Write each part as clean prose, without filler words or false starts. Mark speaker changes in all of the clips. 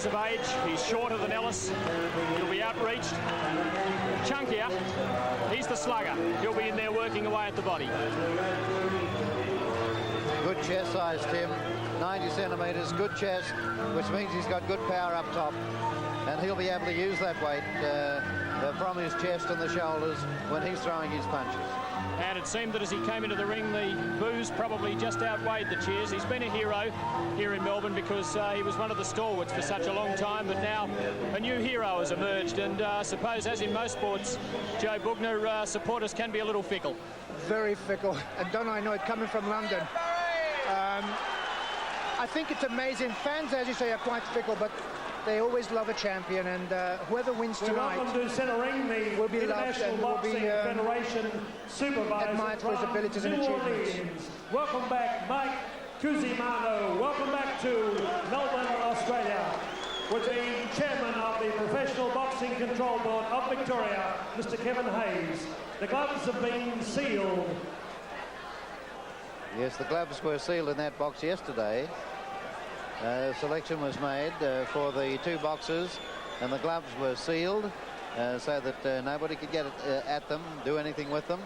Speaker 1: Of age, he's shorter than Ellis. He'll be outreached. Chunkier, he's the slugger. He'll be in there working away at the body.
Speaker 2: Good chest size, Tim. 90 centimetres, good chest, which means he's got good power up top, and he'll be able to use that weight from his chest and the shoulders when he's throwing his punches.
Speaker 1: And it seemed that as he came into the ring, the boos probably just outweighed the cheers. He's been a hero here in Melbourne because he was one of the stalwarts for such a long time, but now a new hero has emerged. And I suppose, as in most sports, Joe Bugner, supporters can be a little fickle.
Speaker 3: Very fickle. And don't I know it coming from London. I think it's amazing. Fans, as you say, are quite fickle, but they always love a champion, and whoever wins tonight
Speaker 4: welcome to centre ring, the
Speaker 3: will be
Speaker 4: International Boxing Federation Supervisor
Speaker 3: admired for his abilities and achievements.
Speaker 4: Welcome back, Mike Cusimano. Welcome back to Melbourne, Australia, with the chairman of the Professional Boxing Control Board of Victoria, Mr. Kevin Hayes. The gloves have been sealed.
Speaker 2: Yes, the gloves were sealed in that box yesterday. Selection was made for the two boxers, and the gloves were sealed so that nobody could get at them, do anything with them.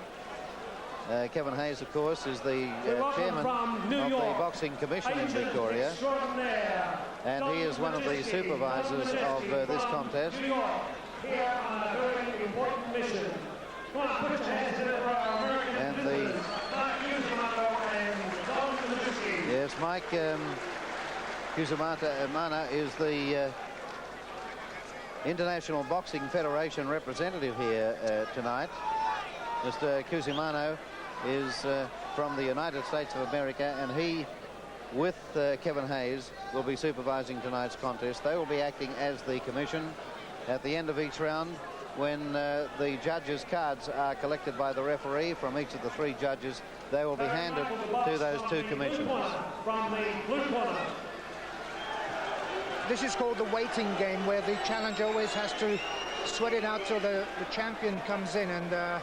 Speaker 2: Kevin Hayes, of course, is the chairman of the Boxing Commission in Victoria, and he is one of the supervisors of this contest.
Speaker 4: Here on a very important mission. Come on, put your hands together for our American
Speaker 2: and yes, Mike Cusimano is the International Boxing Federation representative here tonight. Mr. Cusimano is from the United States of America, and he, with Kevin Hayes, will be supervising tonight's contest. They will be acting as the commission at the end of each round, when the judges' cards are collected by the referee from each of the three judges. They will be handed to those two commissioners.
Speaker 4: From the blue corner.
Speaker 3: This is called the waiting game, where the challenger always has to sweat it out till the champion comes in, and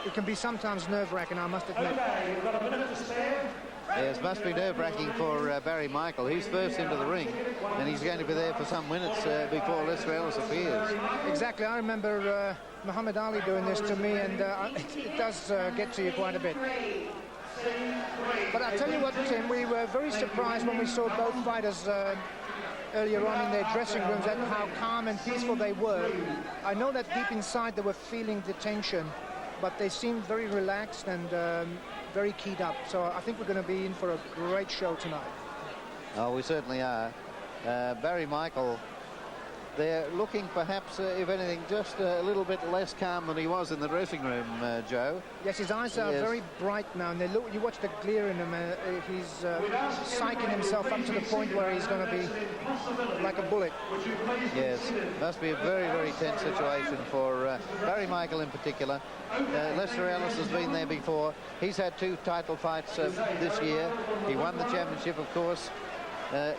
Speaker 3: it can be sometimes nerve-wracking, I must admit.
Speaker 4: Okay, you've got a minute to spare.
Speaker 2: Yes, must be nerve-wracking for Barry Michael. He's first into the ring, and he's going to be there for some minutes before Lester Ellis appears.
Speaker 3: Exactly. I remember Muhammad Ali doing this to me, and it does get to you quite a bit. But I'll tell you what, Tim, we were very surprised when we saw both fighters earlier on in their dressing rooms at how calm and peaceful they were. I know that deep inside they were feeling the tension, but they seemed very relaxed and very keyed up. So I think we're going to be in for a great show tonight.
Speaker 2: Oh, we certainly are. Barry Michael, they're looking perhaps, if anything, just a little bit less calm than he was in the dressing room, Joe.
Speaker 3: Yes, his eyes are very bright now, and they look. You watch the glare in him. He's psyching himself up to the point where he's going to be like a bullet.
Speaker 2: Yes, must be a very, very tense situation for Barry Michael in particular. Lester Ellis has been there before. He's had two title fights this year. He won the championship, of course,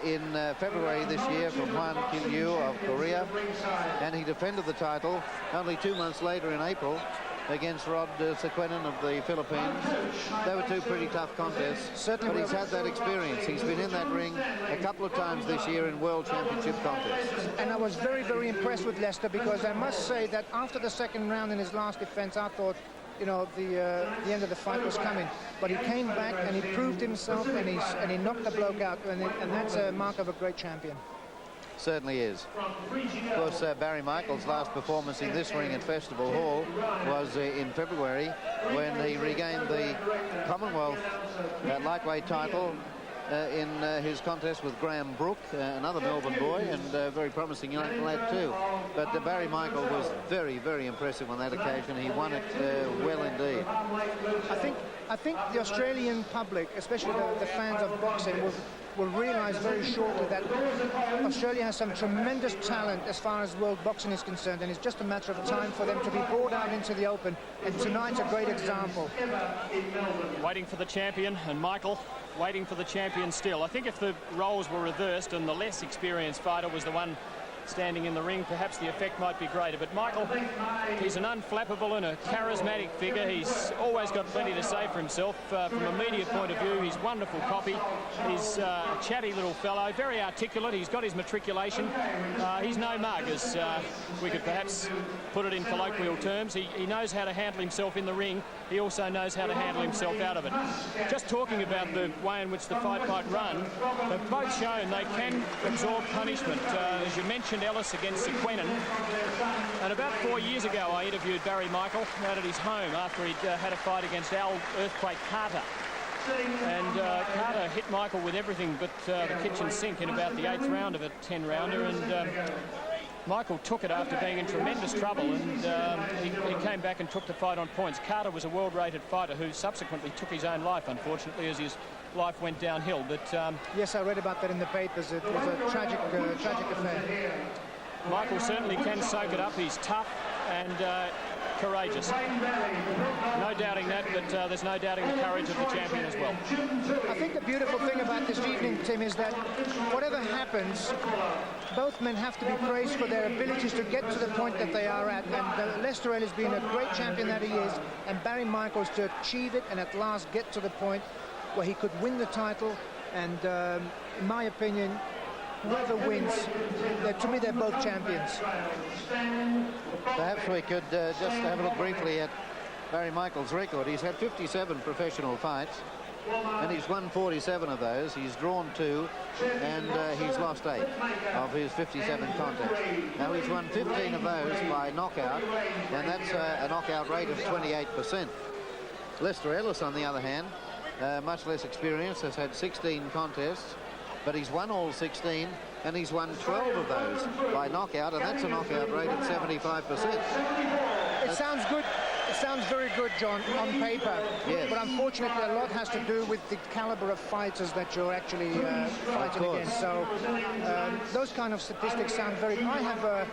Speaker 2: in February this year from Hwan Kim-yu of Korea, and he defended the title only 2 months later in April against Rod Sequenin of the Philippines. They were two pretty tough contests, certainly, but he's had that experience. He's been in that ring a couple of times this year in World Championship contests.
Speaker 3: And I was very, very impressed with Lester, because I must say that after the second round in his last defense, I thought, you know, the end of the fight was coming. But he came back and he proved himself, and he knocked the bloke out, and that's a mark of a great champion.
Speaker 2: Certainly is. Of course, Barry Michael's last performance in this ring at Festival Hall was in February, when he regained the Commonwealth lightweight title in his contest with Graham Brook, another Melbourne boy, and very promising young lad too. But Barry Michael was very, very impressive on that occasion. He won it well indeed.
Speaker 3: I think the Australian public, especially the fans of boxing, will realise very shortly that Australia has some tremendous talent as far as world boxing is concerned, and it's just a matter of time for them to be brought out into the open, and tonight's a great example.
Speaker 1: Waiting for the champion, and Michael waiting for the champion still. I think if the roles were reversed and the less experienced fighter was the one standing in the ring, perhaps the effect might be greater. But Michael, he's an unflappable and a charismatic figure. He's always got plenty to say for himself. From a media point of view, he's wonderful copy. He's a chatty little fellow, very articulate. He's got his matriculation. He's no mug, as we could perhaps put it in colloquial terms. He knows how to handle himself in the ring. He also knows how to handle himself out of it. Just talking about the way in which the fight might run, they've both shown they can absorb punishment. As you mentioned, Ellis against Sequenin. And about 4 years ago, I interviewed Barry Michael out at his home after he'd had a fight against Al Earthquake Carter. And Carter hit Michael with everything but the kitchen sink in about the 8th round of a 10-rounder. And Michael took it after being in tremendous trouble, and he came back and took the fight on points. Carter was a world-rated fighter who subsequently took his own life, unfortunately, as his life went downhill. But
Speaker 3: yes, I read about that in the papers. It was a tragic affair.
Speaker 1: Michael certainly can soak it up. He's tough and courageous. No doubting that, but there's no doubting the courage of the champion as well.
Speaker 3: I think the beautiful thing about this evening, Tim, is that whatever happens, both men have to be praised for their abilities to get to the point that they are at. And Lester Ellis being a great champion that he is, and Barry Michaels to achieve it and at last get to the point where he could win the title. And in my opinion, whoever wins, to me, they're both champions.
Speaker 2: Perhaps we could just have a look briefly at Barry Michaels' record. He's had 57 professional fights, and he's won 47 of those. He's drawn 2, and he's lost 8 of his 57 contests. Now, he's won 15 of those by knockout, and that's a knockout rate of 28%. Lester Ellis, on the other hand, much less experience, has had 16 contests, but he's won all 16, and he's won 12 of those by knockout, and that's a knockout rate of 75%.
Speaker 3: It sounds good. It sounds very good, John, on paper.
Speaker 2: Yes.
Speaker 3: But unfortunately, a lot has to do with the caliber of fighters that you're actually fighting against. So those kind of statistics sound very... I have a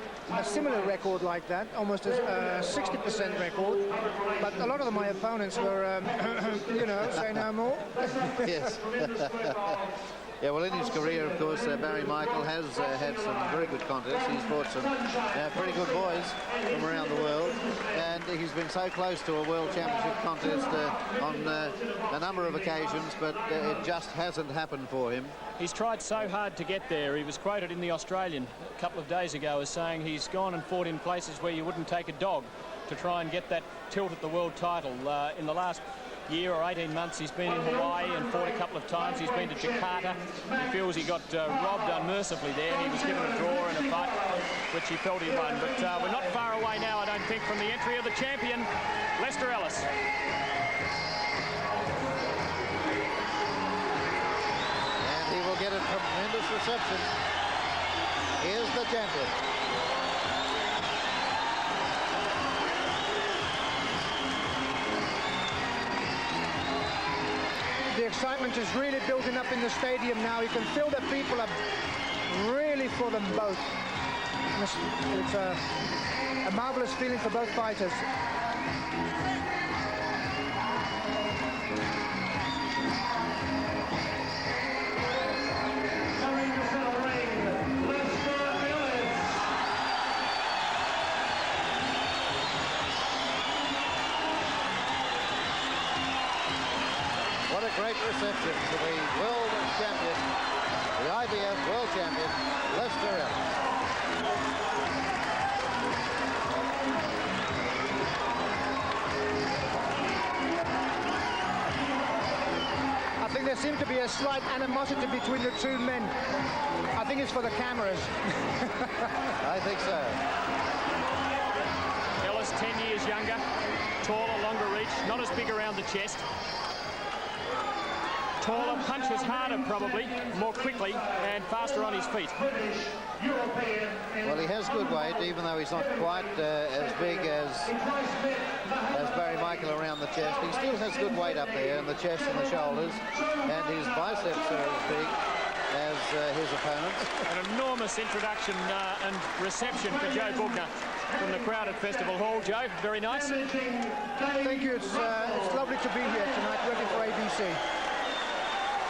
Speaker 3: similar record like that, almost a 60% record. But a lot of my opponents were, you know, say no more.
Speaker 2: Yes. Yeah, well, in his career, of course, Barry Michael has had some very good contests. He's fought some pretty good boys from around the world, and he's been so close to a world championship contest on a number of occasions, but it just hasn't happened for him.
Speaker 1: He's tried so hard to get there. He was quoted in the Australian a couple of days ago as saying he's gone and fought in places where you wouldn't take a dog to try and get that tilt at the world title. In the last year or 18 months, he's been in Hawaii and fought a couple of times. He's been to Jakarta. He feels he got robbed unmercifully there. He was given a draw in a fight, which he felt he won. But we're not far away now, I don't think, from the entry of the champion, Lester Ellis.
Speaker 2: And he will get a tremendous reception. Here's the champion.
Speaker 3: The excitement is really building up in the stadium now. You can feel that people are really for them both. It's a marvelous feeling for both fighters.
Speaker 2: Great reception to the world champion, the IBF world champion, Lester Ellis.
Speaker 3: I think there seemed to be a slight animosity between the two men. I think it's for the cameras.
Speaker 2: I think so.
Speaker 1: Ellis, 10 years younger, taller, longer reach, not as big around the chest. Taller, punches harder probably, more quickly and faster on his feet.
Speaker 2: Well, he has good weight, even though he's not quite as big as Barry Michael around the chest. He still has good weight up there in the chest and the shoulders, and his biceps are as big. his opponents.
Speaker 1: An enormous introduction and reception for Joe Bugner from the crowd at Festival Hall. Joe, very nice.
Speaker 3: Thank you. It's lovely to be here tonight working for ABC.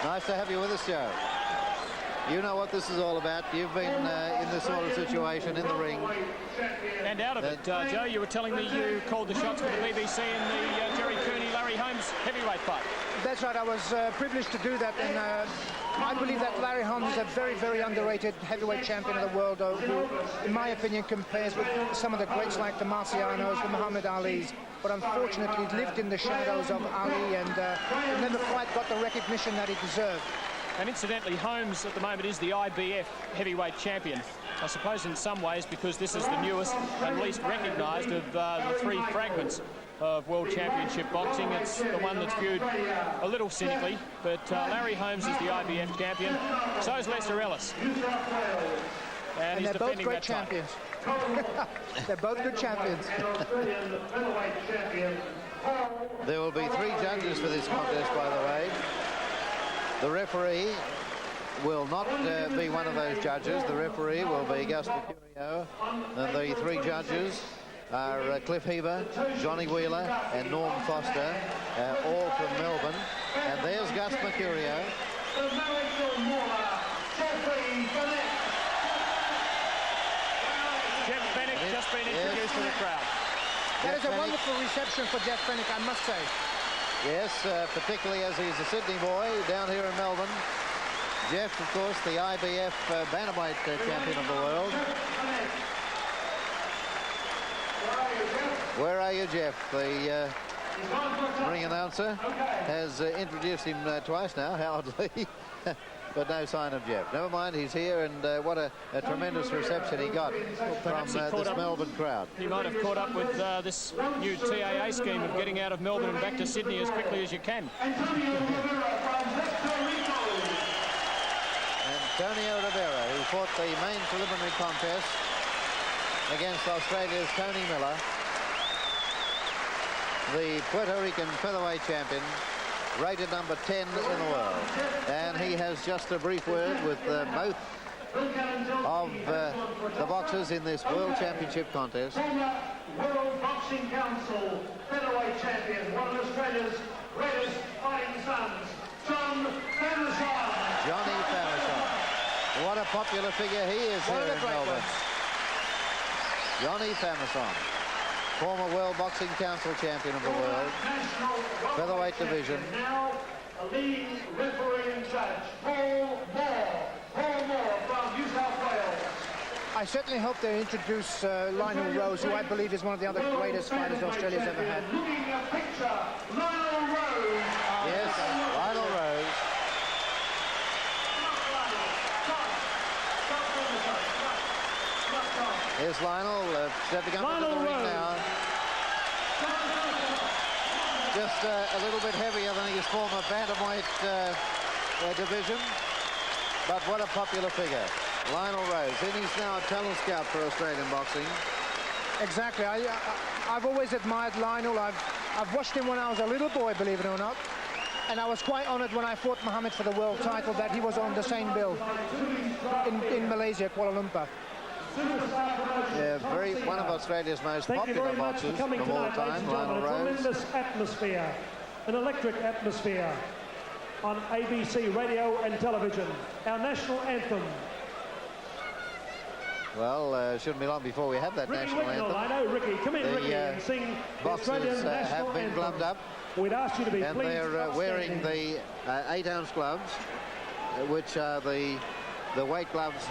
Speaker 2: Nice to have you with us, Joe. You know what this is all about. You've been in this sort of situation in the ring.
Speaker 1: And out of it, Joe, you were telling me you called the shots for the BBC in the Jerry Cooney-Larry Holmes heavyweight fight.
Speaker 3: That's right. I was privileged to do that, and I believe that Larry Holmes is a very, very underrated heavyweight champion of the world, who, in my opinion, compares with some of the greats like the Marcianos, the Muhammad Alis, but unfortunately lived in the shadows of Ali and never quite got the recognition that he deserved.
Speaker 1: And incidentally, Holmes at the moment is the IBF heavyweight champion. I suppose in some ways because this is the newest and least recognised of the three fragments of World Championship boxing. It's the one that's viewed a little cynically, but Larry Holmes is the IBF champion. So is Lester Ellis. And he's
Speaker 3: they're both
Speaker 1: defending
Speaker 3: great
Speaker 1: that
Speaker 3: champions. They're both good champions.
Speaker 2: There will be 3 judges for this contest, by the way. The referee will not be one of those judges. The referee will be Gus Mercurio. And the 3 judges are Cliff Heaver, Johnny Wheeler and Norm Foster, all from Melbourne. And there's Gus Mercurio.
Speaker 1: Jeff Bennett just been introduced to the crowd.
Speaker 3: That is a wonderful reception for Jeff Bennett, I must say.
Speaker 2: Yes, particularly as he's a Sydney boy down here in Melbourne. Jeff, of course, the IBF bantamweight champion of the world. Where are you, Jeff? The ring announcer has introduced him twice now, Howard Lee, but no sign of Jeff. Never mind, he's here, and what a tremendous reception he got from this Melbourne crowd.
Speaker 1: He might have caught up with this new TAA scheme of getting out of Melbourne and back to Sydney as quickly as you can.
Speaker 2: Antonio Rivera, who fought the main preliminary contest against Australia's Tony Miller, the Puerto Rican featherweight champion, rated number 10 in the world. And he has just a brief word with both of the boxers in this World Championship contest.
Speaker 5: World Boxing Council featherweight champion, one of Australia's greatest fighting sons, John Famison.
Speaker 2: Johnny Famison. What a popular figure he is here in Melbourne. Johnny Famison, former World Boxing Council champion of the world, featherweight division.
Speaker 5: Now, a lead referee and judge, Paul Moore from New South Wales.
Speaker 3: I certainly hope they introduce Lionel Rose, who I believe is one of the other greatest fighters Australia's ever had.
Speaker 5: Looking at a picture, Lionel Rose.
Speaker 2: Yes, Lionel Rose. Here's Lionel stepping up into the ring now. Just a little bit heavier than his former bantamweight division, but what a popular figure. Lionel Rose, and he's now a talent scout for Australian boxing.
Speaker 3: Exactly. I've always admired Lionel. I've watched him when I was a little boy, believe it or not. And I was quite honoured when I fought Muhammad for the world title that he was on the same bill in Malaysia, Kuala Lumpur.
Speaker 2: Yeah, one of Australia's most popular boxers of all time, Lionel Rose.
Speaker 4: Tremendous atmosphere, an electric atmosphere on ABC radio and television. Our national anthem.
Speaker 2: Well, it shouldn't be long before we have that national anthem.
Speaker 4: I know, Ricky. Come in, Ricky, and sing the Australian national
Speaker 2: have been
Speaker 4: anthem.
Speaker 2: gloved up.
Speaker 4: We'd ask you to be
Speaker 2: and
Speaker 4: pleased.
Speaker 2: They're wearing the 8-ounce gloves, which are the weight gloves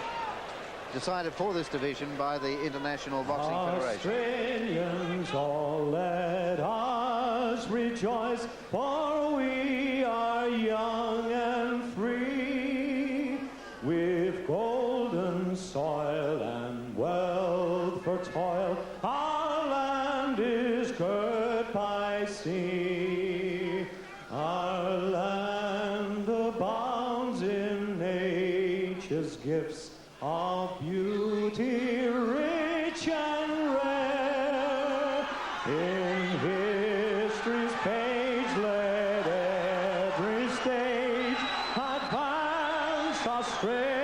Speaker 2: decided for this division by the International Boxing Federation.
Speaker 4: Australians, all let us rejoice, for we are young and free, with golden soil and wealth for toil. Our land is girt by sea. Our land abounds in nature's gifts of beauty rich and rare. In history's page let every stage advance Australia.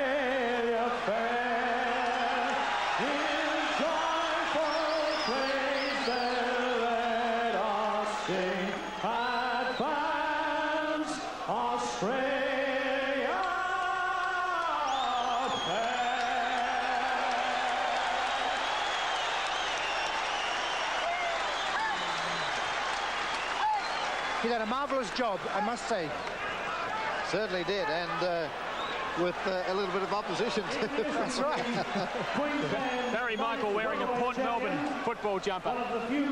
Speaker 3: He did a marvellous job, I must say.
Speaker 2: Certainly did, and with a little bit of opposition.
Speaker 3: That's right.
Speaker 1: Barry Michael wearing a Port Melbourne football jumper.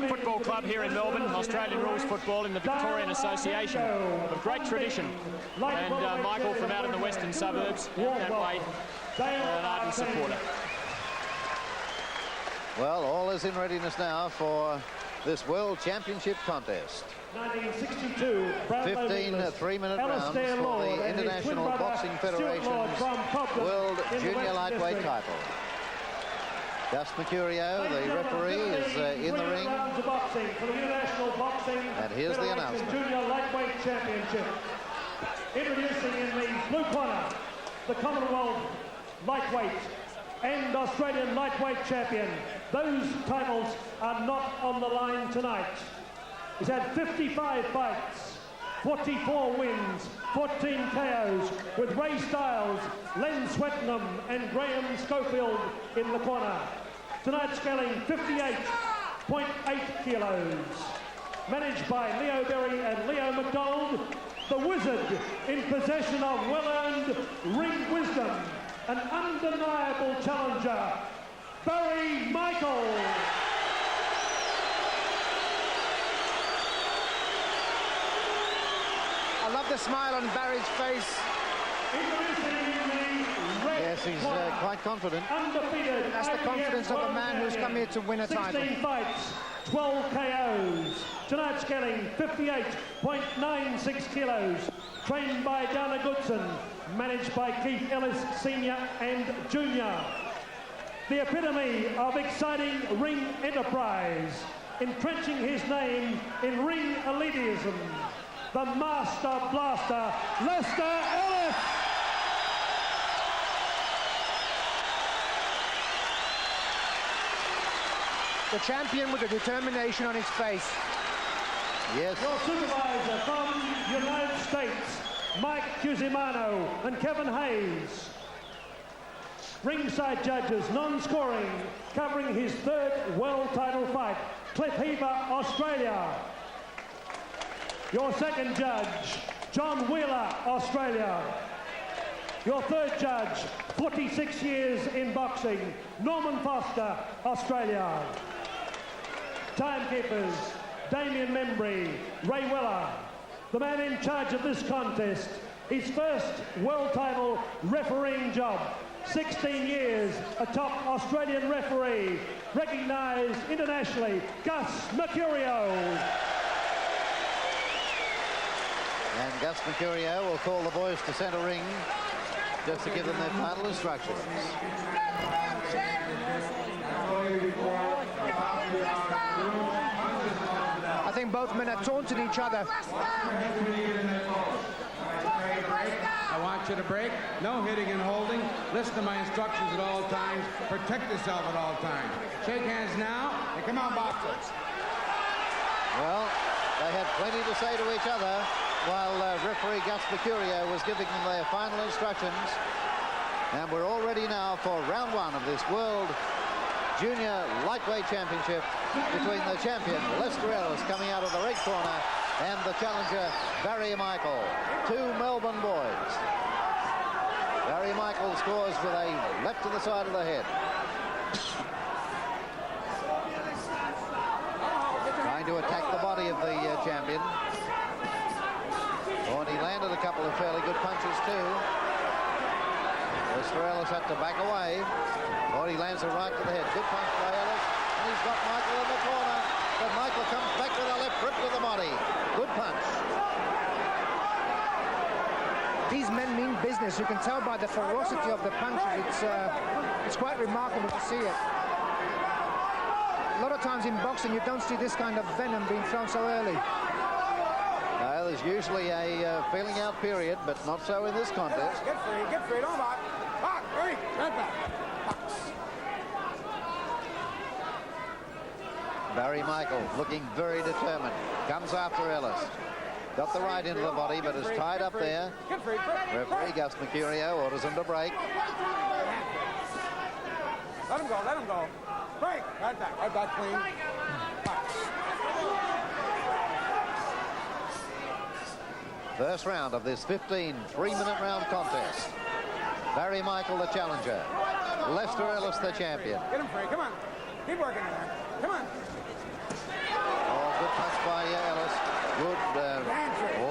Speaker 1: Football club here in Melbourne, Australian rules football in the Victorian Association, of great tradition. And Michael from out in the western suburbs, that way, an ardent supporter.
Speaker 2: Well, all is in readiness now for this World Championship contest.
Speaker 4: 1962,
Speaker 2: 15 3-minute rounds for the International Boxing Federation's World Junior Lightweight title. Gus Mercurio, the referee, is in the ring. And here's the announcement.
Speaker 4: Junior Lightweight Championship. Introducing in the blue corner, the Commonwealth Lightweight and Australian Lightweight Champion. Those titles are not on the line tonight. He's had 55 fights, 44 wins, 14 KOs, with Ray Stiles, Len Swettenham and Graham Schofield in the corner. Tonight scaling 58.8 kilos. Managed by Leo Berry and Leo McDonald, the Wizard in possession of well-earned ring wisdom, an undeniable challenger, Barry Michael.
Speaker 3: I love the smile on Barry's face.
Speaker 2: Yes, he's quite confident.
Speaker 4: Undefeated.
Speaker 3: That's the confidence of a man who's come here to win a title.
Speaker 4: 16 fights, 12 KOs. Tonight scaling 58.96 kilos. Trained by Dana Goodson. Managed by Keith Ellis Senior and Junior. The epitome of exciting ring enterprise. Entrenching his name in ring elitism. The Master Blaster, Lester Ellis.
Speaker 3: The champion with the determination on his face.
Speaker 2: Yes.
Speaker 4: Your supervisor from United States, Mike Cusimano and Kevin Hayes. Ringside judges, non-scoring, covering his third world title fight, Cliff Heaver, Australia. Your second judge, John Wheeler, Australia. Your third judge, 46 years in boxing, Norman Foster, Australia. Timekeepers, Damien Membry, Ray Weller. The man in charge of this contest, his first world title refereeing job, 16 years atop Australian referee, recognised internationally, Gus Mercurio.
Speaker 2: And Gus Mercurio will call the boys to centre ring just to give them their final instructions.
Speaker 3: I think both men are taunting each other.
Speaker 6: I want you to break. No hitting and holding. Listen to my instructions at all times. Protect yourself at all times. Shake hands now. And come on, boxers.
Speaker 2: Well, they had plenty to say to each other while referee Gus Mercurio was giving them their final instructions. And we're all ready now for round one of this World Junior Lightweight Championship between the champion, Lester Ellis, coming out of the red corner, and the challenger, Barry Michael. Two Melbourne boys. Barry Michael scores with a left to the side of the head. Trying to attack the body of the champion. Oh, and he landed a couple of fairly good punches too. Lester Ellis had to back away. Oh, he lands a right to the head. Good punch by Ellis. And he's got Michael in the corner. But Michael comes back with a left rip to the body. Good punch.
Speaker 3: These men mean business. You can tell by the ferocity of the punches. It's quite remarkable to see it. A lot of times in boxing, you don't see this kind of venom being thrown so early.
Speaker 2: There's usually a feeling out period, but not so in this contest.
Speaker 6: Get free, don't box. Box, free, right back.
Speaker 2: Barry Michael looking very determined. Comes after Ellis. Got the right into the body, but is tied up there. Referee Gus Mercurio orders him to break.
Speaker 6: Let him go. Break, right back clean. Box.
Speaker 2: First round of this 15 3-minute round contest. Barry Michael, the challenger. Lester Ellis, the champion.
Speaker 6: Get him free. Come on. Keep working in there. Come on.
Speaker 2: Oh, good touch by Ellis. Good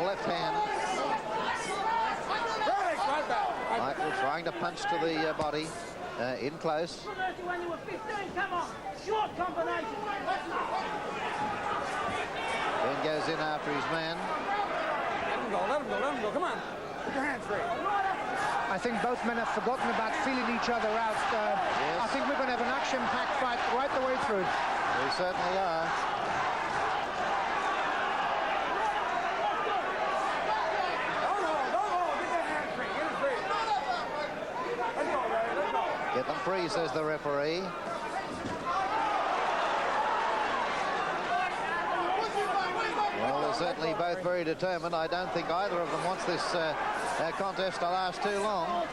Speaker 2: left hand.
Speaker 6: Right back.
Speaker 2: Michael trying to punch to the body. In close.
Speaker 5: When you were 15, come on. Short combination.
Speaker 2: Then goes in after his man.
Speaker 6: Let him go. Let him go. Let him go. Come on. Put your hands free.
Speaker 3: I think both men have forgotten about feeling each other out.
Speaker 2: Yes.
Speaker 3: I think we're going to have an action-packed fight right the way through.
Speaker 2: We certainly are.
Speaker 6: Don't hold. Get your hands free. Get him free. Let's go, Ray. Let's go.
Speaker 2: Get them free, says the referee. Well, they're certainly both very determined. I don't think either of them wants this contest to last too long.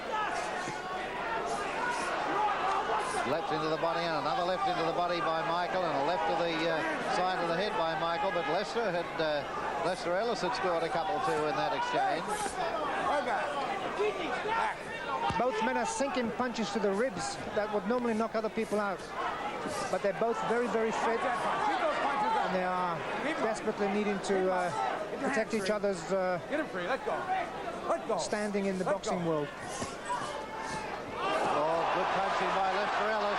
Speaker 2: Left into the body and another left into the body by Michael and a left to the side of the head by Michael. But Lester Ellis had scored a couple too in that exchange.
Speaker 3: Both men are sinking punches to the ribs that would normally knock other people out. But they're both very, very fit. And they are desperately needing to protect each other's
Speaker 6: Get him free. Let go. Let go.
Speaker 3: standing in the boxing world.
Speaker 2: Oh, good punching by Lester Ellis.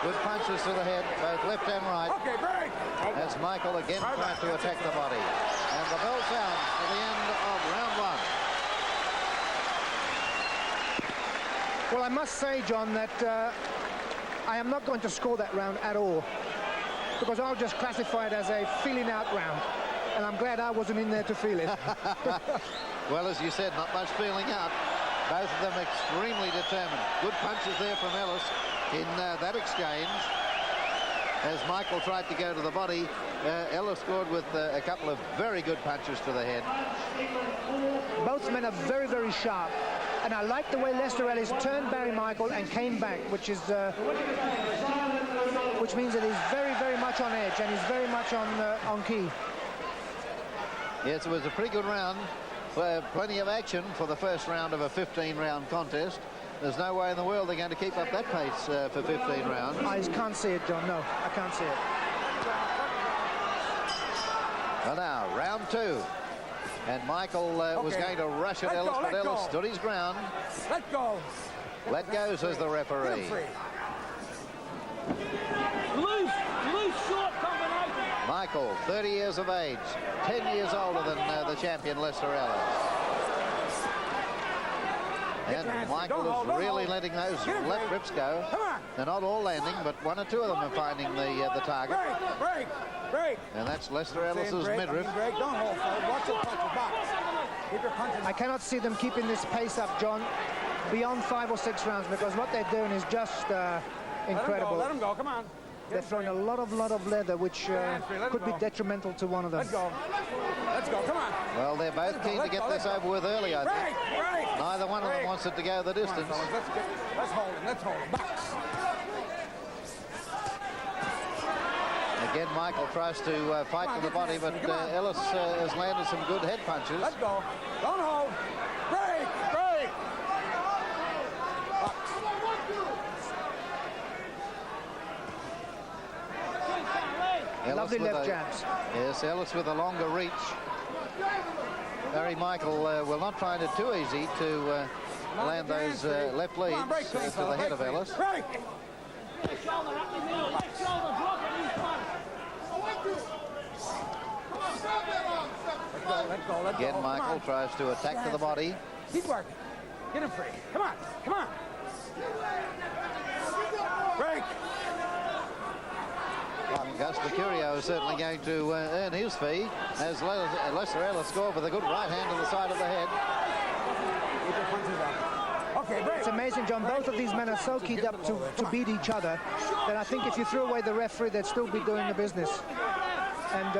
Speaker 2: Good punches to the head, both left and right.
Speaker 6: Okay, break.
Speaker 2: As Michael again tried to attack the body. And the bell sounds for the end of round one.
Speaker 3: Well, I must say, John, that I am not going to score that round at all, because I'll just classify it as a feeling out round, and I'm glad I wasn't in there to feel it.
Speaker 2: Well, as you said, not much feeling out. Both of them extremely determined. Good punches there from Ellis in that exchange. As Michael tried to go to the body, Ellis scored with a couple of very good punches to the head.
Speaker 3: Both men are very, very sharp. And I like the way Lester Ellis turned Barry Michael and came back, which means that he's very, very much on edge and he's very much on key.
Speaker 2: Yes, it was a pretty good round. Plenty of action for the first round of a 15-round contest. There's no way in the world they're going to keep up that pace for 15 rounds.
Speaker 3: I can't see it, John. No, I can't see it.
Speaker 2: Well, now, round two. And Michael was going to rush at Ellis, but Ellis stood his ground.
Speaker 6: Let go.
Speaker 2: Let go, says the referee.
Speaker 5: Loose, short combination.
Speaker 2: Michael, 30 years of age, 10 years older than the champion Lester Ellis. And Michael is really letting those left rips go. They're not all landing, but one or two of them are finding the target.
Speaker 6: Break.
Speaker 2: And that's Lester Ellis's midriff.
Speaker 6: Break. Don't hold forward. Watch your punches back. Keep your punches.
Speaker 3: I cannot see them keeping this pace up, John, beyond 5 or 6 rounds, because what they're doing is just incredible.
Speaker 6: Let him go. Come on.
Speaker 3: They're throwing a lot of leather, which could be detrimental to one of them.
Speaker 6: Let's go. Come on.
Speaker 2: Well, they're both keen to get this over with early, I think.
Speaker 6: Break.
Speaker 2: Neither one of them wants it to go the distance.
Speaker 6: Let's hold him. Back.
Speaker 2: Again, Michael tries to fight to the body, but Ellis has landed some good head punches.
Speaker 6: Let's go. Don't hold. Break.
Speaker 3: Lovely left jabs.
Speaker 2: Yes, Ellis with a longer reach. Barry Michael will not find it too easy to land those left leads to the head of Ellis.
Speaker 6: Break.
Speaker 5: Left shoulder up the middle, left shoulder block it in front.
Speaker 6: Let go.
Speaker 2: Again, Michael tries to attack to the body.
Speaker 6: Keep working. Get him free. Come on. Break.
Speaker 2: Gus Mercurio is certainly going to earn his fee as Lester Ellis scored with a good right hand to the side of the head.
Speaker 6: Keep your punches up. Okay, break.
Speaker 3: It's amazing, John. Both of these men are so keyed up to beat each other that I think if you threw away the referee, they'd still be doing the business. And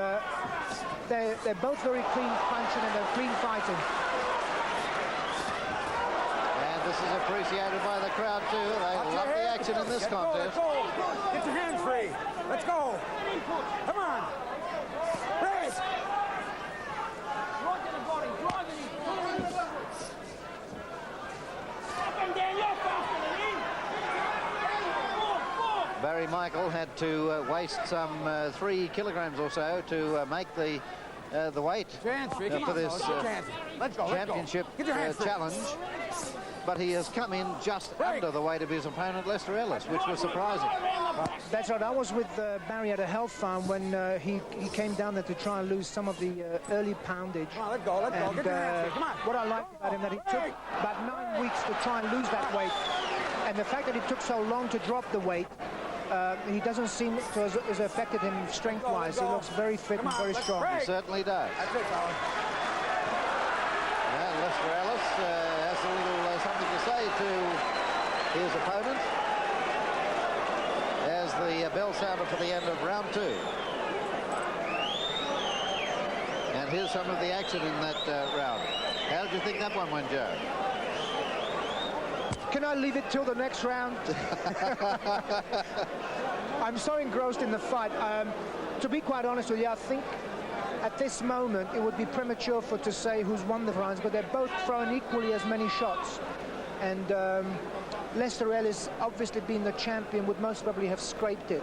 Speaker 3: they're both very clean punching and they're clean fighting.
Speaker 2: And this is appreciated by the crowd too. They love the action in this contest.
Speaker 6: Get your hands free. Let's go. Come on. Break.
Speaker 5: Right to the body.
Speaker 2: Barry Michael had to waste some 3 kilograms or so to make the weight for this championship challenge. But he has come in just under the weight of his opponent, Lester Ellis, which was surprising.
Speaker 3: That's right. I was with Barry at a health farm when he came down there to try and lose some of the early poundage.
Speaker 6: Let go.
Speaker 3: And what I liked about him, that he took about 9 weeks to try and lose that weight. And the fact that it took so long to drop the weight, he doesn't seem to have affected him strength-wise. He looks very fit and very strong.
Speaker 2: He certainly does.
Speaker 6: That's it, fella.
Speaker 2: And Lester Ellis has a little something to say to his opponent as the bell sounded for the end of round 2. And here's some of the action in that round. How did you think that one went, Joe?
Speaker 3: Can I leave it till the next round? I'm so engrossed in the fight. To be quite honest with you, I think at this moment it would be premature to say who's won the rounds, but they're both throwing equally as many shots. And Lester Ellis, obviously being the champion, would most probably have scraped it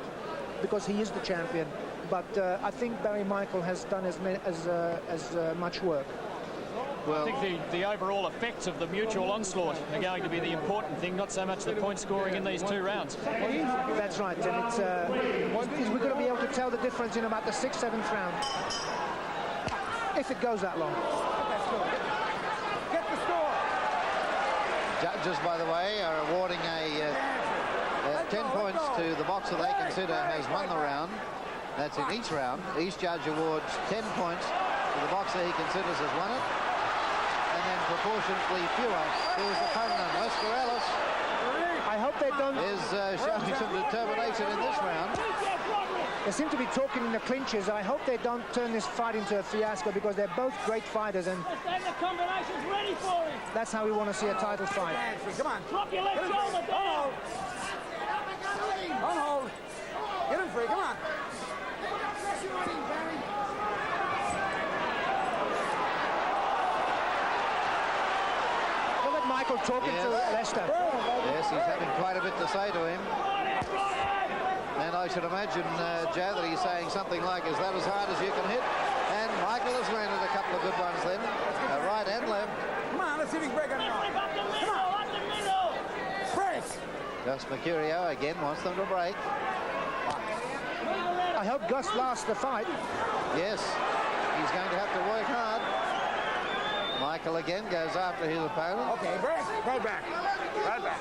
Speaker 3: because he is the champion. But I think Barry Michael has done as much work.
Speaker 1: Well, I think the overall effects of the mutual onslaught are going to be the important thing, not so much the point scoring in these 2 rounds.
Speaker 3: That's right, and we're going to be able to tell the difference in about the 6th, 7th round, if it goes that long.
Speaker 6: Get the score.
Speaker 2: Judges, by the way, are awarding 10 points to the boxer they consider has won the round. That's in each round. Each judge awards 10 points to the boxer he considers has won it, and then proportionately fewer to his opponent. Lester Ellis
Speaker 3: I hope they don't.
Speaker 2: is showing some determination in this round.
Speaker 3: They seem to be talking in the clinches. I hope they don't turn this fight into a fiasco because they're both great fighters, and
Speaker 5: The combination's ready for him.
Speaker 3: that's how we want to see a title fight.
Speaker 6: Come on.
Speaker 5: Drop your left shoulder down.
Speaker 6: Don't hold. Get him free. Come on.
Speaker 3: Look at Michael talking to Lester.
Speaker 2: Yes, he's having quite a bit to say to him. And I should imagine, Joe, that he's saying something like, is that as hard as you can hit? And Michael has landed a couple of good ones then, right and left.
Speaker 6: Come on, let's see if he can break on your arm. Come on. Break.
Speaker 2: Gus Mercurio again wants them to break.
Speaker 3: I hope Gus lasts the fight.
Speaker 2: Yes, he's going to have to work hard. Michael again goes after his opponent.
Speaker 6: Okay, break. Right back. Right back.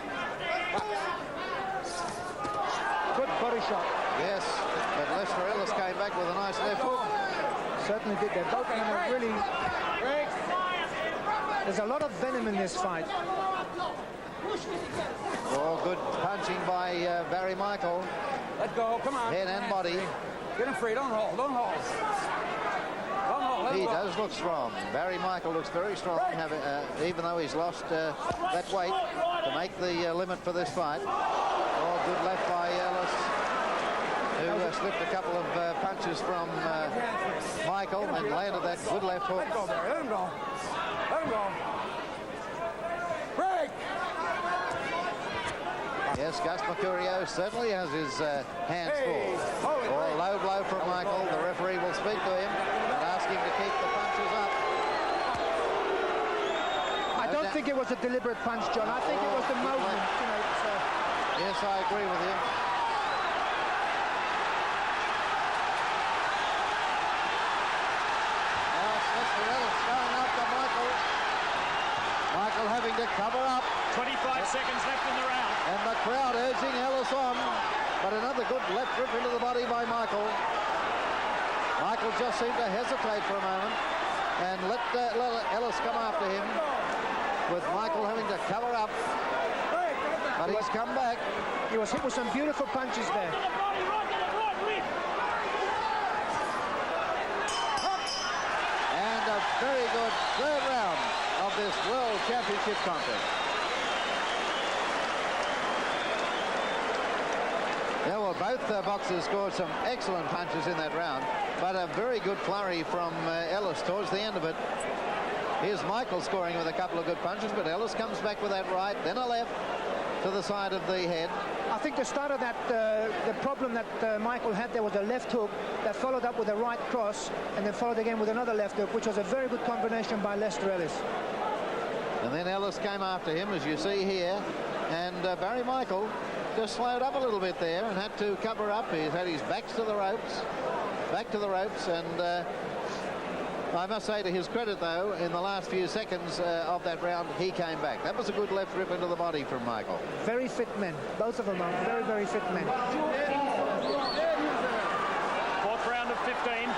Speaker 3: Good body shot.
Speaker 2: Yes, but Lester Ellis came back with a nice left hook.
Speaker 3: Certainly did. They're both in a really...
Speaker 6: Break.
Speaker 3: There's a lot of venom in this fight.
Speaker 2: Oh, good punching by Barry Michael.
Speaker 6: Let go. Come on.
Speaker 2: Head and body.
Speaker 6: Get him free. Don't hold. Don't hold. Don't hold. Let
Speaker 2: He
Speaker 6: him go.
Speaker 2: does look strong. Barry Michael looks very strong, even though he's lost that weight to make the limit for this fight. Oh, good left by Ellis, who slipped a couple of punches from Michael and landed that good left hook.
Speaker 6: Let go, Barry. Let him go. Let him go. Break.
Speaker 2: Yes, Gus Mercurio certainly has his hands full.
Speaker 6: Holy
Speaker 2: Oh,
Speaker 6: break.
Speaker 2: low blow from Michael. The referee will speak to him and ask him to keep the punches up.
Speaker 3: I don't think it was a deliberate punch, John. I think it was the movement. You know,
Speaker 2: Yes, I agree with you. Now it's Lester Ellis going after Michael. Michael having to cover up,
Speaker 1: 25 seconds left in the round.
Speaker 2: and the crowd urging Ellis on. But another good left rip into the body by Michael. Michael just seemed to hesitate for a moment and let Ellis come after him, with Michael having to cover up. But he's come back.
Speaker 3: he was hit with some beautiful punches there.
Speaker 2: And a very good third round of this World Championship contest. Yeah, well, both boxers scored some excellent punches in that round, but a very good flurry from Ellis towards the end of it. Here's Michael scoring with a couple of good punches, but Ellis comes back with that right, then a left, to the side of the head.
Speaker 3: I think the start of that, the problem that Michael had there was a left hook that followed up with a right cross and then followed again with another left hook, which was a very good combination by Lester Ellis.
Speaker 2: And then Ellis came after him, as you see here, and Barry Michael just slowed up a little bit there and had to cover up. He's had his back to the ropes, and I must say, to his credit, though, in the last few seconds of that round, he came back. That was a good left rip into the body from Michael.
Speaker 3: Very fit men. Both of them are very, very fit men.
Speaker 1: Fourth round of 15.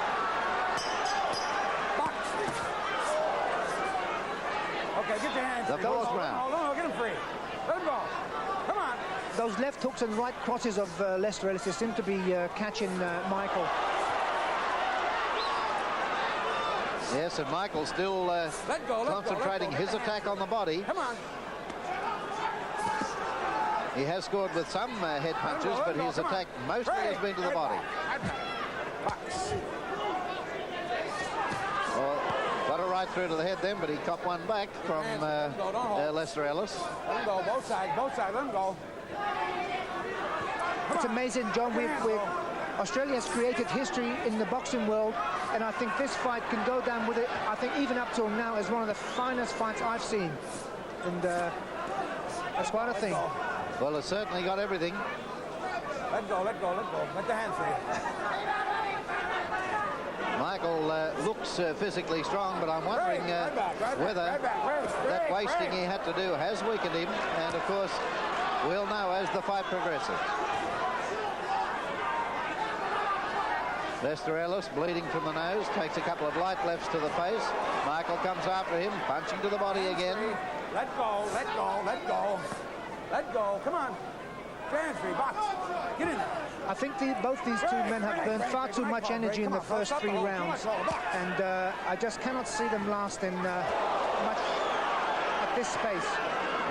Speaker 6: Okay, get your hands
Speaker 2: The
Speaker 6: free.
Speaker 2: fourth round.
Speaker 6: Hold on, get him free. Let him go. Come on.
Speaker 3: Those left hooks and right crosses of Lester Ellis seem to be catching Michael.
Speaker 2: Yes, and Michael still concentrating his attack on the body.
Speaker 6: Come on.
Speaker 2: He has scored with some head punches, but his attack mostly has been to the body. Well, got it right through to the head then, but he copped one back from Lester Ellis.
Speaker 6: Let him go, both sides, let him go.
Speaker 3: It's amazing, John. Australia has created history in the boxing world, and I think this fight can go down with it, I think even up till now, as one of the finest fights I've seen. And that's quite a thing.
Speaker 2: Well, it's certainly got everything.
Speaker 6: Let go. Let the hands free.
Speaker 2: Michael looks physically strong, but I'm wondering whether that wasting he had to do has weakened him. And, of course, we'll know as the fight progresses. Lester Ellis, bleeding from the nose, takes a couple of light lefts to the face. Michael comes after him, punching to the body again.
Speaker 6: Let go. Come on. Hands free, box. Get in there.
Speaker 3: I think both these two men have burned far too much energy in the first 3 rounds, and I just cannot see them lasting much at this pace.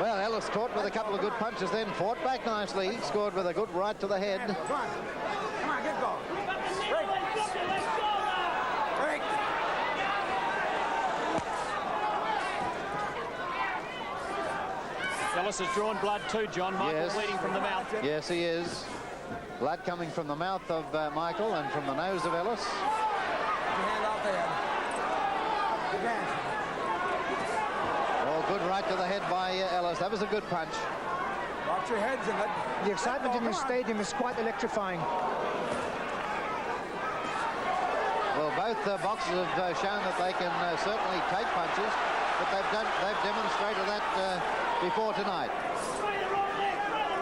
Speaker 2: Well, Ellis caught with a couple of good punches, then fought back nicely, scored with a good right to the head.
Speaker 6: Come on, get going. Break.
Speaker 1: Ellis has drawn blood too, John. Michael bleeding from the mouth.
Speaker 2: Yes, he is. Blood coming from the mouth of Michael and from the nose of Ellis.
Speaker 6: Your hand out there. Advance.
Speaker 2: Oh, good right to the head by Ellis. That was a good punch.
Speaker 6: Watch your heads and let...
Speaker 3: The excitement in the stadium is quite electrifying.
Speaker 2: Well, both boxers have shown that they can certainly take punches, but they've demonstrated that before tonight.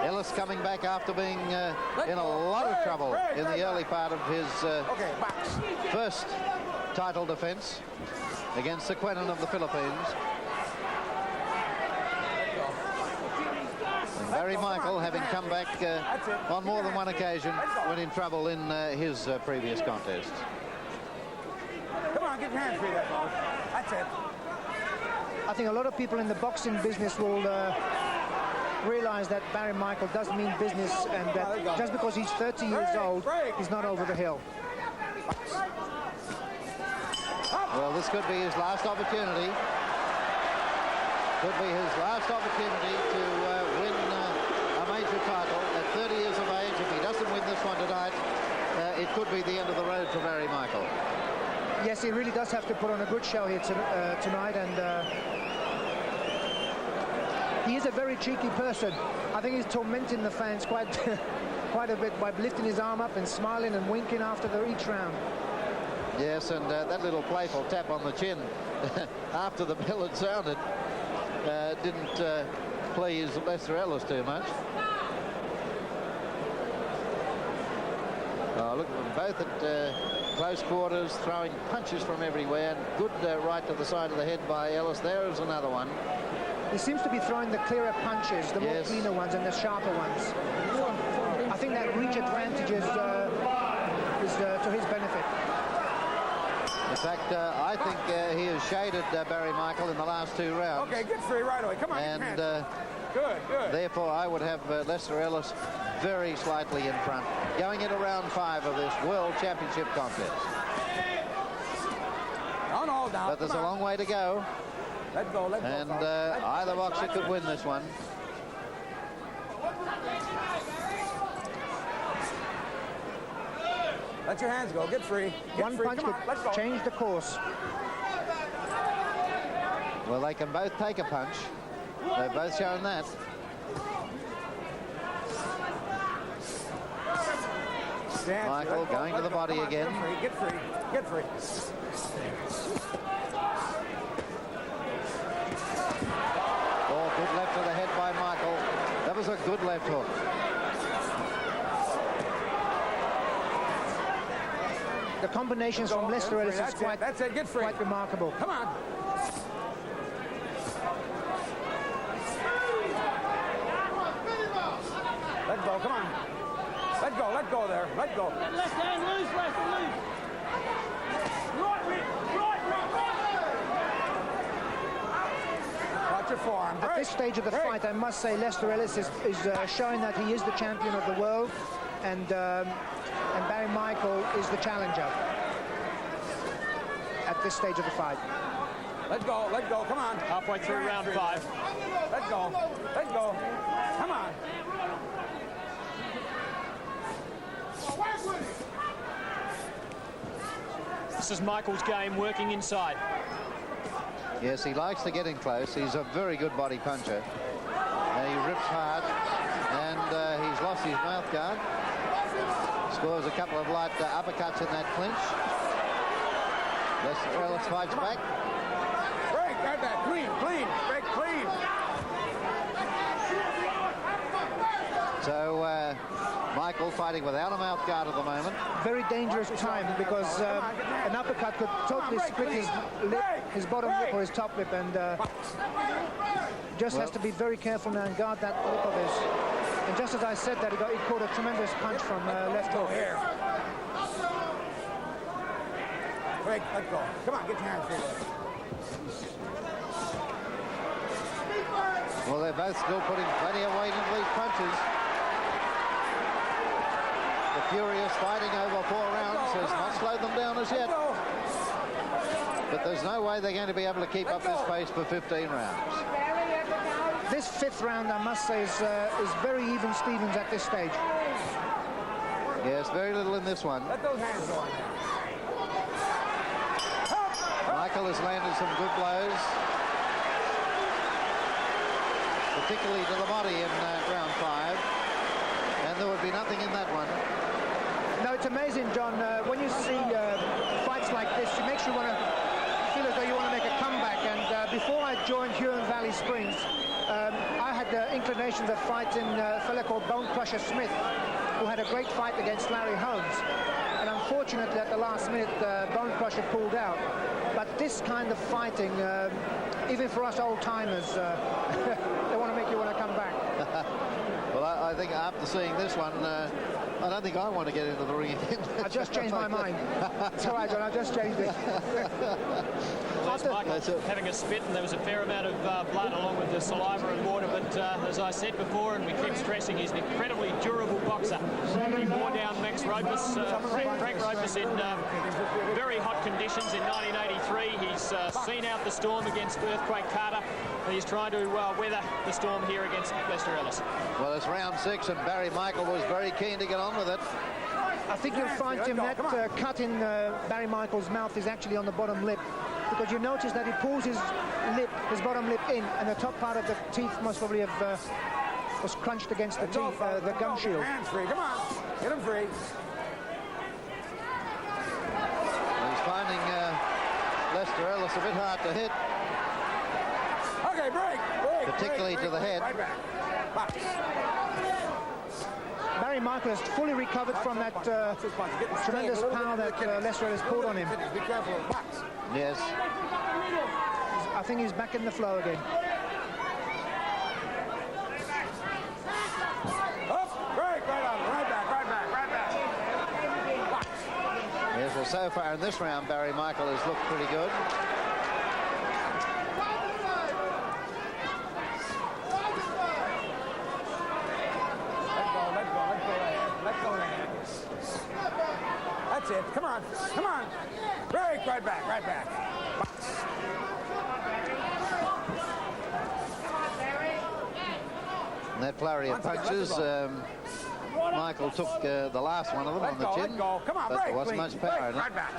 Speaker 2: Ellis coming back after being in a lot of trouble in the early part of his first title defense against the Quenin of the Philippines. And Barry Michael, having come back on more than one occasion when in trouble in his previous contests.
Speaker 6: Come on, get your hands free there, boss. That's it.
Speaker 3: I think a lot of people in the boxing business will realize that Barry Michael does mean business, and that just because he's 30 years old, he's not over the hill.
Speaker 2: Well, this could be his last opportunity. Could be his last opportunity to win a major title at 30 years of age. If he doesn't win this one tonight, it could be the end of the road for Barry Michael.
Speaker 3: Yes, he really does have to put on a good show here tonight, and he is a very cheeky person. I think he's tormenting the fans quite a bit by lifting his arm up and smiling and winking after each round.
Speaker 2: Yes, and that little playful tap on the chin after the bell had sounded didn't please Lester Ellis too much. Look at them both at close quarters, throwing punches from everywhere. Good right to the side of the head by Ellis. There is another one.
Speaker 3: He seems to be throwing the clearer punches, the more cleaner ones and the sharper ones. I think that reach advantage is to his benefit.
Speaker 2: In fact, I think he has shaded Barry Michael in the last 2 rounds.
Speaker 6: Okay, get free right away. Come on,
Speaker 2: and
Speaker 6: good.
Speaker 2: Therefore, I would have Lester Ellis very slightly in front, going into round 5 of this World Championship contest.
Speaker 6: No, down.
Speaker 2: But there's a long way to go.
Speaker 6: Let go.
Speaker 2: And either boxer could win this one.
Speaker 6: Let your hands go. Get free. Get
Speaker 3: One
Speaker 6: free.
Speaker 3: punch
Speaker 6: Come on. Let's go.
Speaker 3: could change the course.
Speaker 2: Well, they can both take a punch. They've both shown that. Michael going to the body again.
Speaker 6: Get free. Get free.
Speaker 2: Oh, good left to the head by Michael. That was a good left hook.
Speaker 3: The combinations from Lester Ellis is quite,
Speaker 6: that's it. Get free.
Speaker 3: quite remarkable.
Speaker 6: Come on. Let go. Come on. Let go. Let go there. Let go.
Speaker 5: Left hand loose, left hand loose.
Speaker 6: Watch your forearm.
Speaker 3: At this stage of the fight, I must say Lester Ellis is showing that he is the champion of the world, and Barry Michael is the challenger at this stage of the fight.
Speaker 6: Let go. Let go. Come on.
Speaker 1: Halfway through round 5.
Speaker 6: Let go. Let go. Come on.
Speaker 1: This is Michael's game, working inside.
Speaker 2: Yes, he likes to get in close. He's a very good body puncher. He rips hard, and he's lost his mouth guard. Scores a couple of light uppercuts in that clinch. Lester Ellis fights back.
Speaker 6: Break. Got that. Clean. Clean. Break. Clean.
Speaker 2: So Michael fighting without a mouth guard at the moment.
Speaker 3: Very dangerous time, because an uppercut could totally split his lip, his bottom lip or his top lip, and just has to be very careful now and guard that lip of his. And just as I said that, he caught a tremendous punch from left hook.
Speaker 6: Here. Break. Let go. Come on. Get your hands free.
Speaker 2: Well, they're both still putting plenty of weight into these punches. The Furious fighting over 4 rounds has not slowed them down as yet. But there's no way they're going to be able to keep up this pace for 15 rounds.
Speaker 3: This 5th round, I must say, is very even Stevens at this stage.
Speaker 2: Yes, very little in this one.
Speaker 6: Let those hands go on there.
Speaker 2: Michael has landed some good blows, particularly to the body in round 5. And there would be nothing in that one.
Speaker 3: No, it's amazing, John. When you see fights like this, it makes you want to feel as though you want to make a comeback. And before I joined Huron Valley Springs, I had the inclinations of fighting a fella called Bone Crusher Smith, who had a great fight against Larry Holmes. And unfortunately, at the last minute, Bone Crusher pulled out. But this kind of fighting, even for us old-timers, they want to make you want to come back.
Speaker 2: Well, I think after seeing this one, I don't think I want to get into the ring again.
Speaker 3: I just changed my mind. It's all right, John, I just changed it.
Speaker 1: There's Michael having a spit, and there was a fair amount of blood along with the saliva and water, but as I said before, and we keep stressing, he's an incredibly durable boxer. He wore down Frank Ropus in very hot conditions in 1983. He's seen out the storm against Earthquake Carter, and he's trying to weather the storm here against Lester Ellis.
Speaker 2: Well, it's round 6, and Barry Michael was very keen to get on with it.
Speaker 3: I think you'll find, Tim, that cut in Barry Michael's mouth is actually on the bottom lip, because you notice that he pulls his bottom lip in, and the top part of the teeth must probably have was crunched against the teeth, the gum shield.
Speaker 6: Hands free. Come on. Get him free.
Speaker 2: He's finding Lester Ellis a bit hard to hit.
Speaker 6: Okay, break.
Speaker 2: Particularly to the head.
Speaker 6: Right back. Box.
Speaker 3: Barry Michael has fully recovered from that tremendous power that Lester Ellis pulled on him.
Speaker 6: Be careful. Box.
Speaker 2: Yes.
Speaker 3: I think he's back in the flow again.
Speaker 6: Up. Break. Right on. Right back. Box.
Speaker 2: Yes, well, so far in this round, Barry Michael has looked pretty good.
Speaker 6: Let go of the hands. That's it. Come on. Break. Right back. Box.
Speaker 2: And that flurry of punches Michael took the last one of them on the chin,
Speaker 6: Come on,
Speaker 2: but
Speaker 6: break,
Speaker 2: there wasn't
Speaker 6: please.
Speaker 2: much power in it.
Speaker 6: Right back.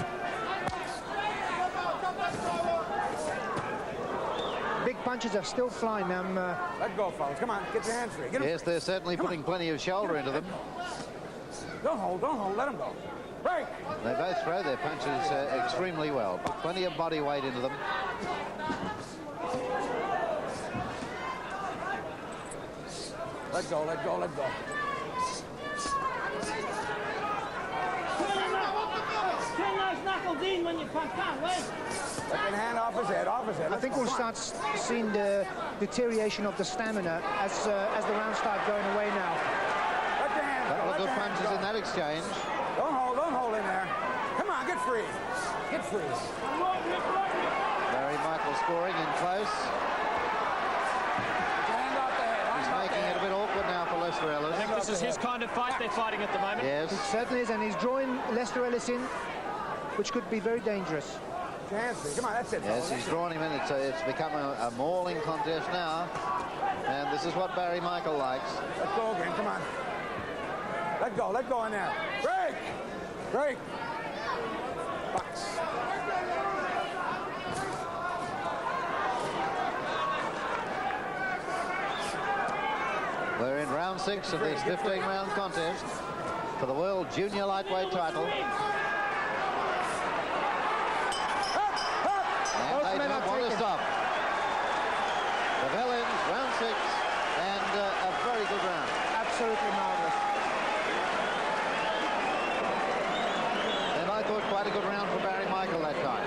Speaker 3: Big punches are still flying.
Speaker 6: Let go, fellas. Come on, get your hands free. Get 'em
Speaker 2: Yes, they're certainly putting plenty of shoulder into them.
Speaker 6: Don't hold, let them go. Break.
Speaker 2: They both throw their punches extremely well. Put plenty of body weight into them.
Speaker 6: Let go, let go, let go.
Speaker 7: Turn those knuckles in when you punch. Can't wait.
Speaker 6: Let your hand off his head, off his head.
Speaker 3: I think we'll start seeing the deterioration of the stamina as the rounds start going away now.
Speaker 6: Let your hands
Speaker 2: Couple
Speaker 6: go.
Speaker 2: of good punches in that exchange.
Speaker 6: Don't hold in there. Come on, get free. Get free.
Speaker 2: Barry Michael scoring in close.
Speaker 6: Get your hand off the head.
Speaker 2: He's making it a bit awkward now for Lester Ellis.
Speaker 1: I think this is his kind of fight they're fighting at the moment.
Speaker 2: Yes.
Speaker 3: It certainly is, and he's drawing Lester Ellis in, which could be very dangerous.
Speaker 6: Get your hands free. Come on, that's it.
Speaker 2: Yes, he's drawn him in. It's become a mauling contest now. And this is what Barry Michael likes.
Speaker 6: Let go again, come on. Let go in there. Break! Break! Box.
Speaker 2: We're in round 6 of this 15-round contest for the World Junior Lightweight title. And they don't want to stop. The bell ends, round 6, and a very good round.
Speaker 3: Absolutely marvelous.
Speaker 2: And I thought quite a good round for Barry Michael that time.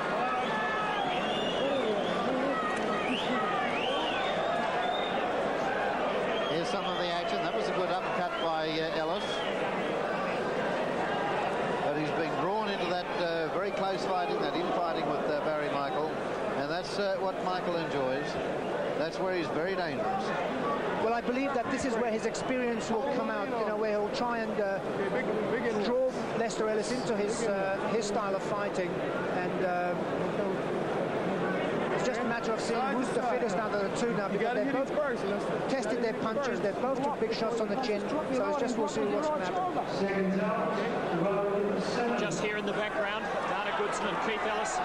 Speaker 2: Here's some of the action. That was a good uppercut by Ellis. But he's been drawn into that very close fighting, that infighting with Barry Michael. And that's what Michael enjoys. That's where he's very dangerous.
Speaker 3: Well, I believe that this is where his experience will come out, you know, where he'll try and draw Lester Ellis into his style of fighting. And it's just a matter of seeing who's the fittest out of the two now, because they both tested their punches, they both took big shots on the chin, so it's just we'll see what's going to happen.
Speaker 1: Just here in the background, Dana Goodson and Keith Ellis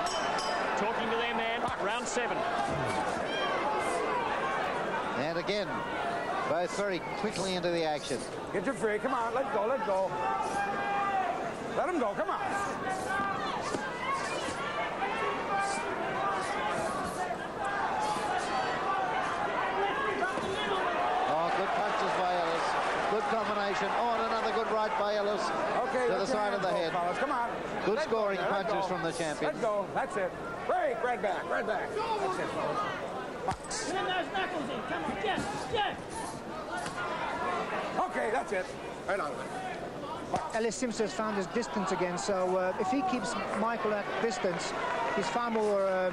Speaker 1: talking to their man. Round 7.
Speaker 2: And again, both very quickly into the action.
Speaker 6: Get your free. Come on, let go, let go. Let him go, come on.
Speaker 2: Oh, good punches by Ellis. Good combination. Oh, and another good right by Ellis.
Speaker 6: Okay,
Speaker 2: to the side of the head.
Speaker 6: fellas. Come on.
Speaker 2: Good
Speaker 6: Let
Speaker 2: scoring
Speaker 6: go, let
Speaker 2: punches
Speaker 6: go.
Speaker 2: from the champion.
Speaker 6: Let go, that's it. Break, right back, right back. That's it, fellas.
Speaker 7: Turn those knuckles in. Come on, Jeff.
Speaker 6: Okay, that's it. Right on.
Speaker 3: Ellis seems to have found his distance again, so if he keeps Michael at distance, he's far more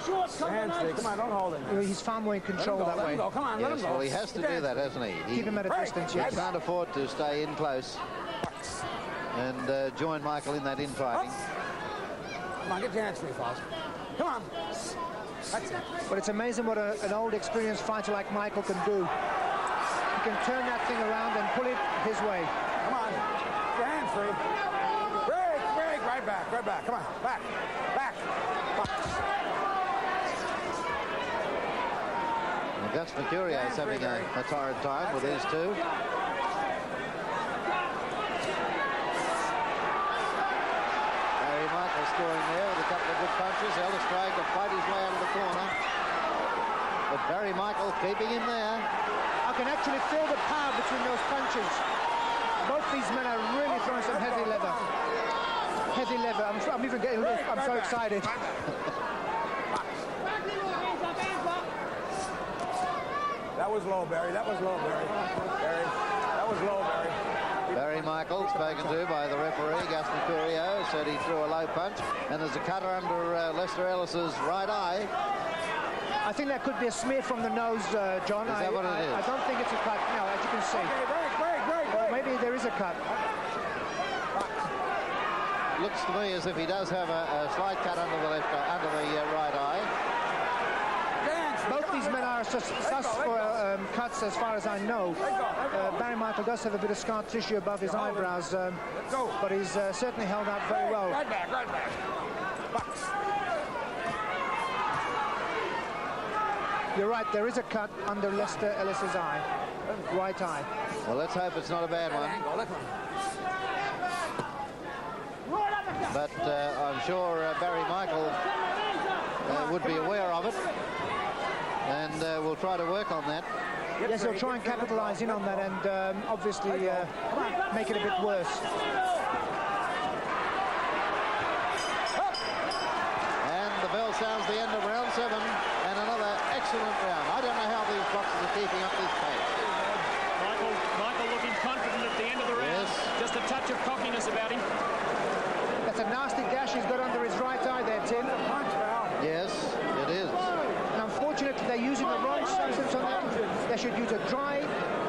Speaker 7: Short
Speaker 6: Hands free.
Speaker 7: combination.
Speaker 6: Come on, don't hold him.
Speaker 3: he's far more in control that
Speaker 6: Let
Speaker 3: way.
Speaker 6: him go. Come on, let him
Speaker 2: Yes,
Speaker 6: go.
Speaker 2: well, he has to do that, hasn't he?
Speaker 3: Keep him at a
Speaker 6: Break.
Speaker 3: distance,
Speaker 2: He
Speaker 3: yes.
Speaker 2: can't afford to stay in close and join Michael in that infighting.
Speaker 6: Come on, get your hands free, fellas. Come on. That's it.
Speaker 3: But it's amazing what an old, experienced fighter like Michael can do. He can turn that thing around and pull it his way.
Speaker 6: Come on. Get your hands free. Break, break. Right back, right back. Come on. Back, back.
Speaker 2: Gus Mercurio is having a torrid time with these two. Barry Michael scoring there with a couple of good punches. Ellis trying to fight his way out of the corner. But Barry Michael keeping him there.
Speaker 3: I can actually feel the power between those punches. Both these men are really throwing some heavy leather. Heavy leather. I'm even getting loose. I'm so excited.
Speaker 6: That was low, Barry. That was low, Barry. Barry. That was low, Barry.
Speaker 2: Barry Michael, spoken to by the referee, Gus Mercurio, said he threw a low punch. And there's a cutter under Lester Ellis's right eye.
Speaker 3: I think that could be a smear from the nose, John.
Speaker 2: Is that what it is?
Speaker 3: I don't think it's a cut. No, as you can see.
Speaker 6: Okay, break, break, break,
Speaker 3: Or
Speaker 6: break.
Speaker 3: maybe there is a cut.
Speaker 2: Looks to me as if he does have a slight cut under the right eye.
Speaker 6: Dance.
Speaker 3: Both these these men are sus for cuts, as far as I know. Barry Michael does have a bit of scar tissue above his eyebrows, but he's certainly held out very well.
Speaker 6: Right back. Box.
Speaker 3: You're right, there is a cut under Lester Ellis's eye, right eye.
Speaker 2: Well, let's hope it's not a bad one. But I'm sure Barry Michael would be aware of it, and we'll try to work on that.
Speaker 3: Yes, he'll try and capitalise in on that and obviously make it a bit worse.
Speaker 2: And the bell sounds the end of round 7, and another excellent round. I don't know how these boxers are keeping up this pace.
Speaker 1: Michael looking confident at the end of the round.
Speaker 2: Yes.
Speaker 1: Just a touch of cockiness about him.
Speaker 3: That's a nasty gash he's got under his right eye there, Tim.
Speaker 2: Yes, it is.
Speaker 3: And unfortunately, they're using the wrong substance on that. They should use a dry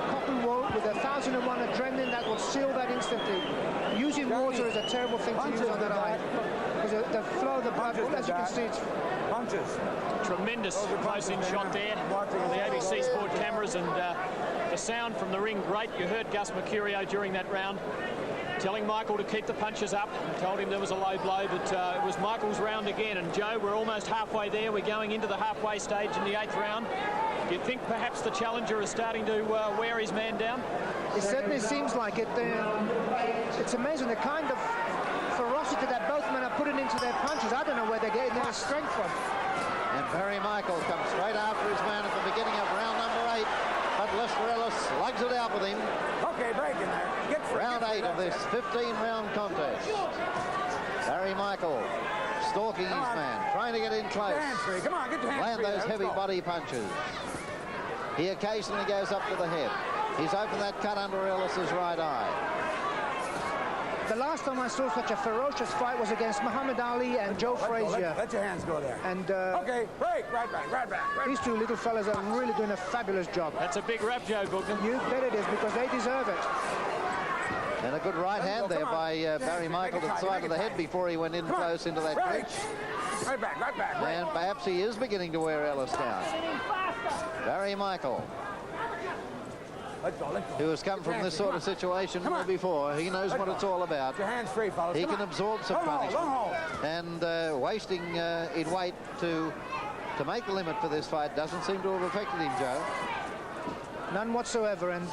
Speaker 3: cotton wool with 1001 adrenaline that will seal that instantly. Using water is a terrible thing to use on that eye. Because the flow of the blood, as you can see, it's...
Speaker 6: Punches.
Speaker 1: Tremendous close-in shot there from the ABC Sport cameras, and the sound from the ring, great. You heard Gus Mercurio during that round telling Michael to keep the punches up, and told him there was a low blow, but it was Michael's round again. And Joe, we're almost halfway there. We're going into the halfway stage in the 8th round. Do you think perhaps the challenger is starting to wear his man down?
Speaker 3: It certainly seems like it. It's amazing the kind of ferocity that both men are putting into their punches. I don't know where they're getting their strength from.
Speaker 2: And Barry Michael comes straight after his man at the beginning of round number 8. But Lester Ellis slugs it out with him.
Speaker 6: Okay, break in there.
Speaker 2: Round 8 of this 15-round contest. Barry Michael stalking his man, trying to get in close.
Speaker 6: Come on, get your hands
Speaker 2: Land
Speaker 6: free
Speaker 2: those
Speaker 6: there.
Speaker 2: heavy body punches. He occasionally goes up to the head. He's opened that cut under Ellis's right eye.
Speaker 3: The last time I saw such a ferocious fight was against Muhammad Ali and Joe Frazier.
Speaker 6: Let your hands go there.
Speaker 3: And
Speaker 6: okay, break, right back.
Speaker 3: these two little fellas are really doing a fabulous job.
Speaker 1: That's a big rap, Joe Bookman.
Speaker 3: You bet it is, because they deserve it.
Speaker 2: And a good right hand there by Barry Michael to the side of the head before he went in close into that clinch.
Speaker 6: Right back.
Speaker 2: And perhaps he is beginning to wear Ellis down. Barry Michael,
Speaker 6: Let's go.
Speaker 2: who has come from this sort of situation before, he knows what it's all about.
Speaker 6: Your hands free, fellas.
Speaker 2: He can absorb some punishment. And wasting in weight to make the limit for this fight doesn't seem to have affected him, Joe.
Speaker 3: None whatsoever, and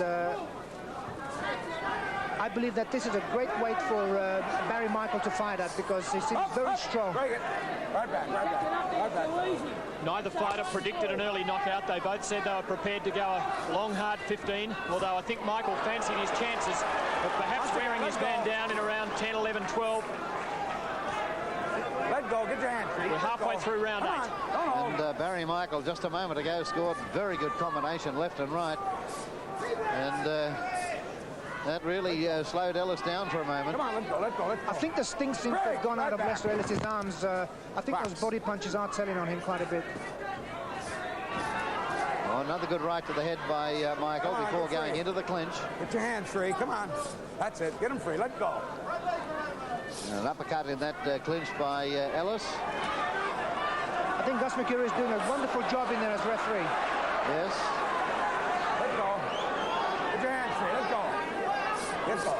Speaker 3: I believe that this is a great weight for Barry Michael to fight at, because he seems very strong.
Speaker 6: Break it. Right back.
Speaker 1: Neither fighter predicted an early knockout. They both said they were prepared to go a long, hard 15, although I think Michael fancied his chances of perhaps wearing his man down in around 10, 11, 12.
Speaker 6: Let go. Get your hands free.
Speaker 1: We're halfway through round 8.
Speaker 2: And Barry Michael, just a moment ago, scored very good combination left and right. And that really slowed Ellis down for a moment.
Speaker 6: Come on, let's go.
Speaker 3: I think the sting seems to have gone out of Lester Ellis's arms. I think those body punches are telling on him quite a bit.
Speaker 2: Oh, another good right to the head by Michael before going into the clinch.
Speaker 6: Get your hands free. Come on. That's it. Get them free. Let go.
Speaker 2: And an uppercut in that clinch by Ellis.
Speaker 3: I think Gus Mercurio is doing a wonderful job in there as referee.
Speaker 2: Yes.
Speaker 6: Let go. Get your hands free. Let go. Let's go.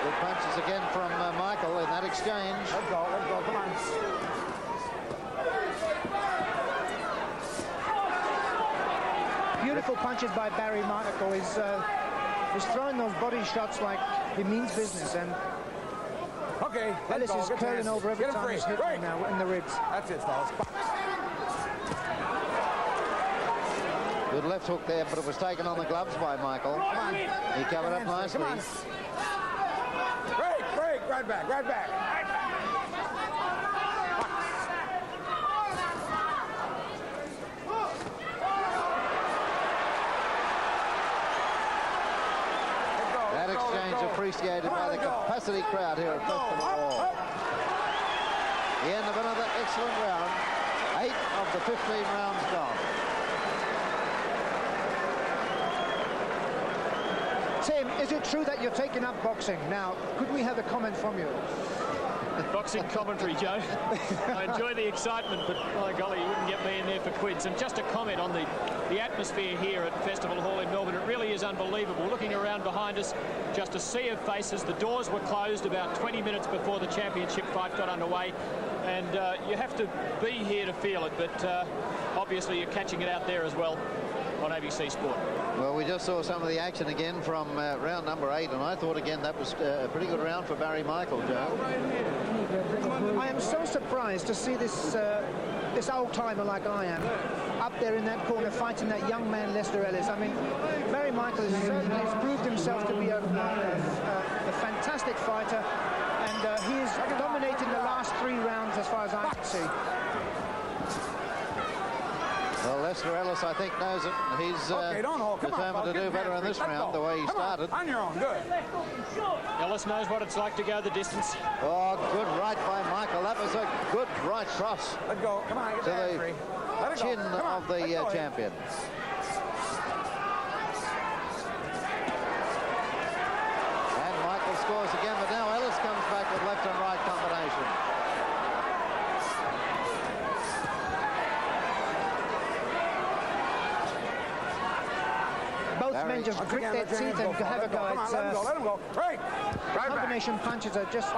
Speaker 2: Good punches again from Michael in that exchange.
Speaker 6: Let go. Come on.
Speaker 3: Beautiful punches by Barry Michael. He's throwing those body shots like he means business, and
Speaker 6: Okay.
Speaker 3: Ellis is curling over every time he's hit him now in the ribs.
Speaker 6: That's it, fellas.
Speaker 2: Good left hook there, but it was taken on the gloves by Michael. He covered up nicely.
Speaker 6: Come on. Break. Right back.
Speaker 2: That exchange appreciated by the capacity crowd here at Festival Hall. The end of another excellent round. 8 of the 15 rounds gone.
Speaker 3: Tim, is it true that you're taking up boxing? Now, could we have a comment from you?
Speaker 1: Boxing commentary, Joe. I enjoy the excitement, but my golly, you wouldn't get me in there for quids. And just a comment on the atmosphere here at Festival Hall in Melbourne. It really is unbelievable. Looking around behind us, just a sea of faces. The doors were closed about 20 minutes before the championship fight got underway. And you have to be here to feel it, but obviously you're catching it out there as well on ABC Sport.
Speaker 2: Well, we just saw some of the action again from round number 8, and I thought again that was a pretty good round for Barry Michael, Joe.
Speaker 3: I am so surprised to see this this old-timer like I am up there in that corner fighting that young man Lester Ellis. I mean, Barry Michael certainly has proved himself to be a fantastic fighter, and he is dominating the last 3 rounds as far as I can see.
Speaker 2: Well, Lester Ellis, I think, knows it. He's determined to do better in this round, the way he started.
Speaker 6: On your own, good.
Speaker 1: Ellis knows what it's like to go the distance.
Speaker 2: Oh, good right by Michael. That was a good right cross.
Speaker 6: Let go. Come on, get
Speaker 2: to
Speaker 6: the hand
Speaker 2: the
Speaker 6: free. Let it
Speaker 2: chin
Speaker 6: go.
Speaker 2: of the champion. And Michael scores again, but now Ellis comes back with left and right combination.
Speaker 3: Both men just grit their teeth and have a go.
Speaker 6: Let him go. Right.
Speaker 3: Combination punches are just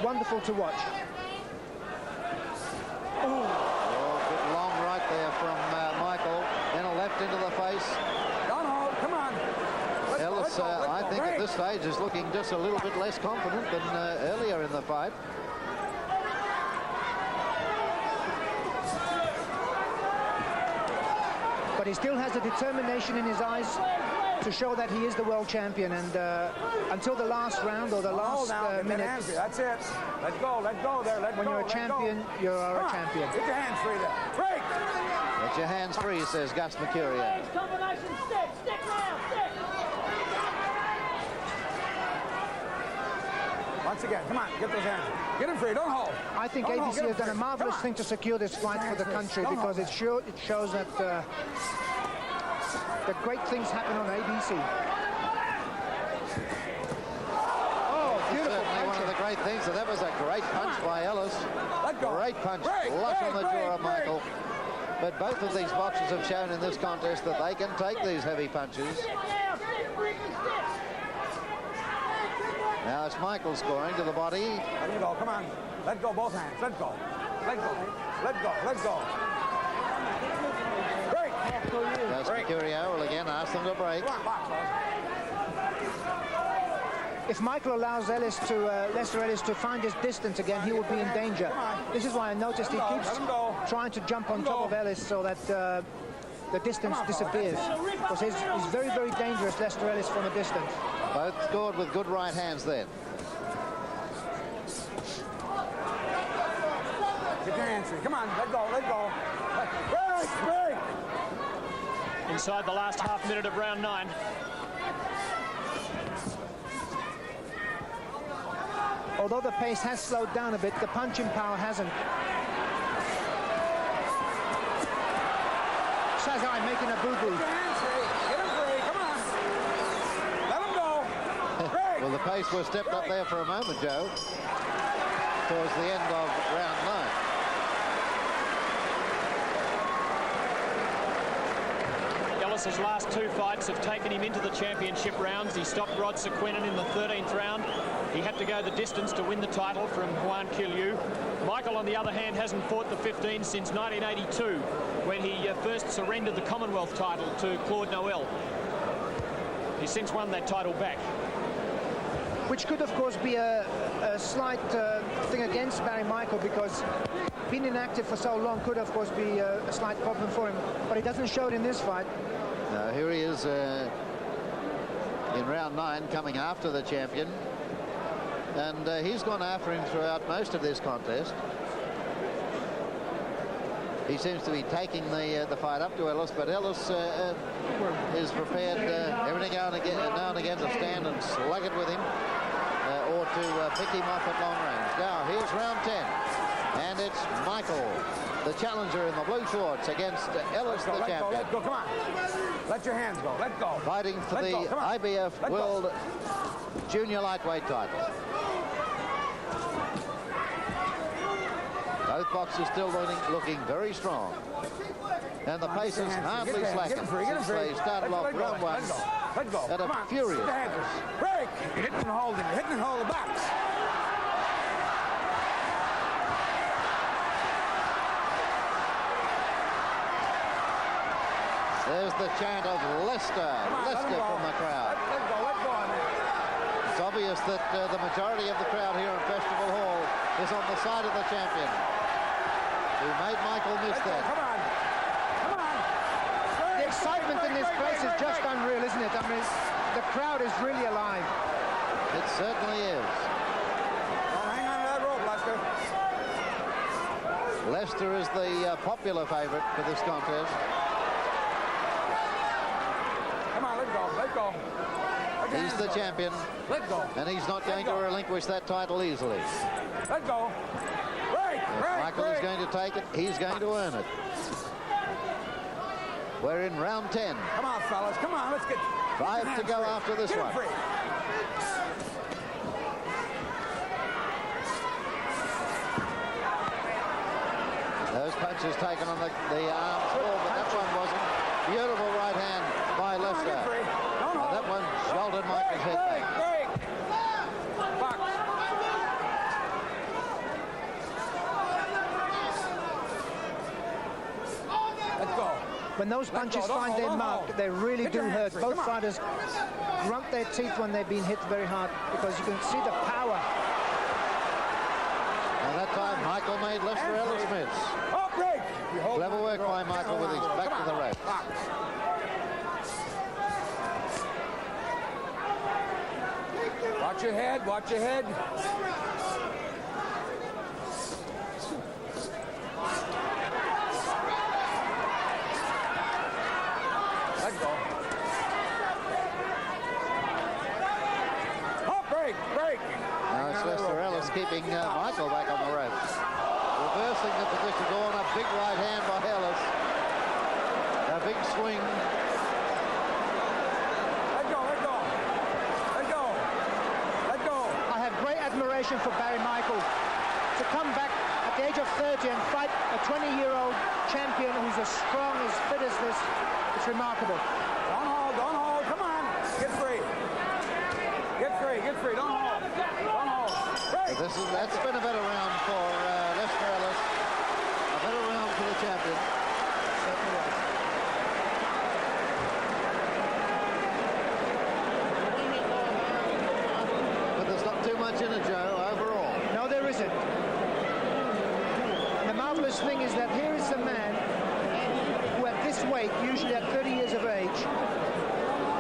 Speaker 3: wonderful to watch.
Speaker 2: Oh, good long right there from Michael. Then a left into the face.
Speaker 6: Don't hold. Come on.
Speaker 2: Ellis, I think at this stage is looking just a little bit less confident than earlier in the fight.
Speaker 3: But he still has the determination in his eyes to show that he is the world champion, and until the last round or the last minute.
Speaker 6: That's it. Let go there.
Speaker 3: When you're a champion, you are a champion.
Speaker 6: Get your hands free there. Break.
Speaker 2: Get your hands free, says Gus Mercurio.
Speaker 7: Combination stick now, stick.
Speaker 6: Once again, come on, get those hands. Get him free, don't hold.
Speaker 3: I think ABC has done a marvelous thing to secure this fight for the country, because it shows that great things happen on ABC. Oh, beautiful
Speaker 2: Certainly one of the great things, and that was a great punch by Ellis. Great punch, flush on the jaw of Michael. But both of these boxers have shown in this contest that they can take these heavy punches. Now it's Michael scoring to the body.
Speaker 6: Let him go, come on. Let go, both hands. Let go. Let go. Let go. Let go. Break.
Speaker 2: Gus Mercurio will again ask them to break.
Speaker 6: Come on, box,
Speaker 3: If Michael allows Lester Ellis to find his distance again, he will be in danger. This is why I noticed he keeps trying to jump on top of Ellis so that the distance disappears. Because he's very, very dangerous, Lester Ellis, from a distance.
Speaker 2: Both scored with good right hands then.
Speaker 6: Get your hands free. Come on, let go, let go. Break, break.
Speaker 1: Inside the last half minute of round 9.
Speaker 3: Although the pace has slowed down a bit, the punching power hasn't. Shazai making a boo-boo.
Speaker 6: Get your hands free. Get him free. Come on. Let him go. Break.
Speaker 2: Well, the pace was stepped up there for a moment, Joe, towards the end of round 9.
Speaker 1: Ellis's last 2 fights have taken him into the championship rounds. He stopped Rod Sequenin in the 13th round. He had to go the distance to win the title from Juan Quiliu. Michael, on the other hand, hasn't fought the 15 since 1982, when he first surrendered the Commonwealth title to Claude Noel. He's since won that title back.
Speaker 3: Which could, of course, be a slight thing against Barry Michael, because being inactive for so long could, of course, be a slight problem for him. But he doesn't show it in this fight.
Speaker 2: Here he is in round 9, coming after the champion. And he's gone after him throughout most of this contest. He seems to be taking the fight up to Ellis, but Ellis is prepared every now and again to stand and slug it with him, or to pick him off at long range. Now here's round 10, and it's Michael, the challenger in the blue shorts, against Ellis, the champion.
Speaker 6: Let go, come on. Let your hands go. Let go.
Speaker 2: Fighting for the IBF World Junior Lightweight title. Both boxers still looking very strong. And the pace has hardly slackened since they started off round one at a furious pace.
Speaker 6: Break! You're hitting and holding. You're hitting and holding the box.
Speaker 2: There's the chant of Leicester. Leicester from the crowd.
Speaker 6: Let go on there.
Speaker 2: It's obvious that the majority of the crowd here in Festival Hall is on the side of the champion, who made Michael miss that.
Speaker 6: Come on.
Speaker 3: The excitement in this place is just unreal, isn't it? I mean, the crowd is really alive.
Speaker 2: It certainly is.
Speaker 6: Well, hang on to that rope, Leicester.
Speaker 2: Leicester is the popular favorite for this contest.
Speaker 6: Come on, let go.
Speaker 2: He's the champion,
Speaker 6: Let go.
Speaker 2: and he's not going to relinquish that title easily.
Speaker 6: Let go. Break.
Speaker 2: Michael is going to take it. He's going to earn it. We're in round 10.
Speaker 6: Come on, fellas. Come on, let's get
Speaker 2: 5 to go after this one.
Speaker 6: Free.
Speaker 2: Those punches taken on the arms fall, but that one wasn't. Beautiful right hand by Leicester. And that one jolted Michael's head back.
Speaker 6: Break. Box. Let's go.
Speaker 3: When those punches find their mark, they really do hurt. Both fighters grunt their teeth when they've been hit very hard because you can see the power.
Speaker 2: And that time, Michael made Lester Ellis miss.
Speaker 6: Oh, break.
Speaker 2: Clever work by Michael with his back to the rope.
Speaker 6: Watch your head. Watch your head. Let go. Oh, break.
Speaker 2: Now it's Lester Ellis keeping Michael back on the ropes. Reversing the position, going a big right hand by Ellis. A big swing.
Speaker 6: Let go.
Speaker 3: I have great admiration for Barry Michael. To come back at the age of 30 and fight a 20-year-old champion who's as strong, as fit as this, it's remarkable.
Speaker 6: Don't hold. Come on. Get free. Don't hold. Break.
Speaker 2: That's been a better round for Lester Ellis. A better round for the champion. But there's not too much in it, Joe, overall.
Speaker 3: No, there isn't. And the marvelous thing is that here is a man who at this weight, usually at 30 years of age,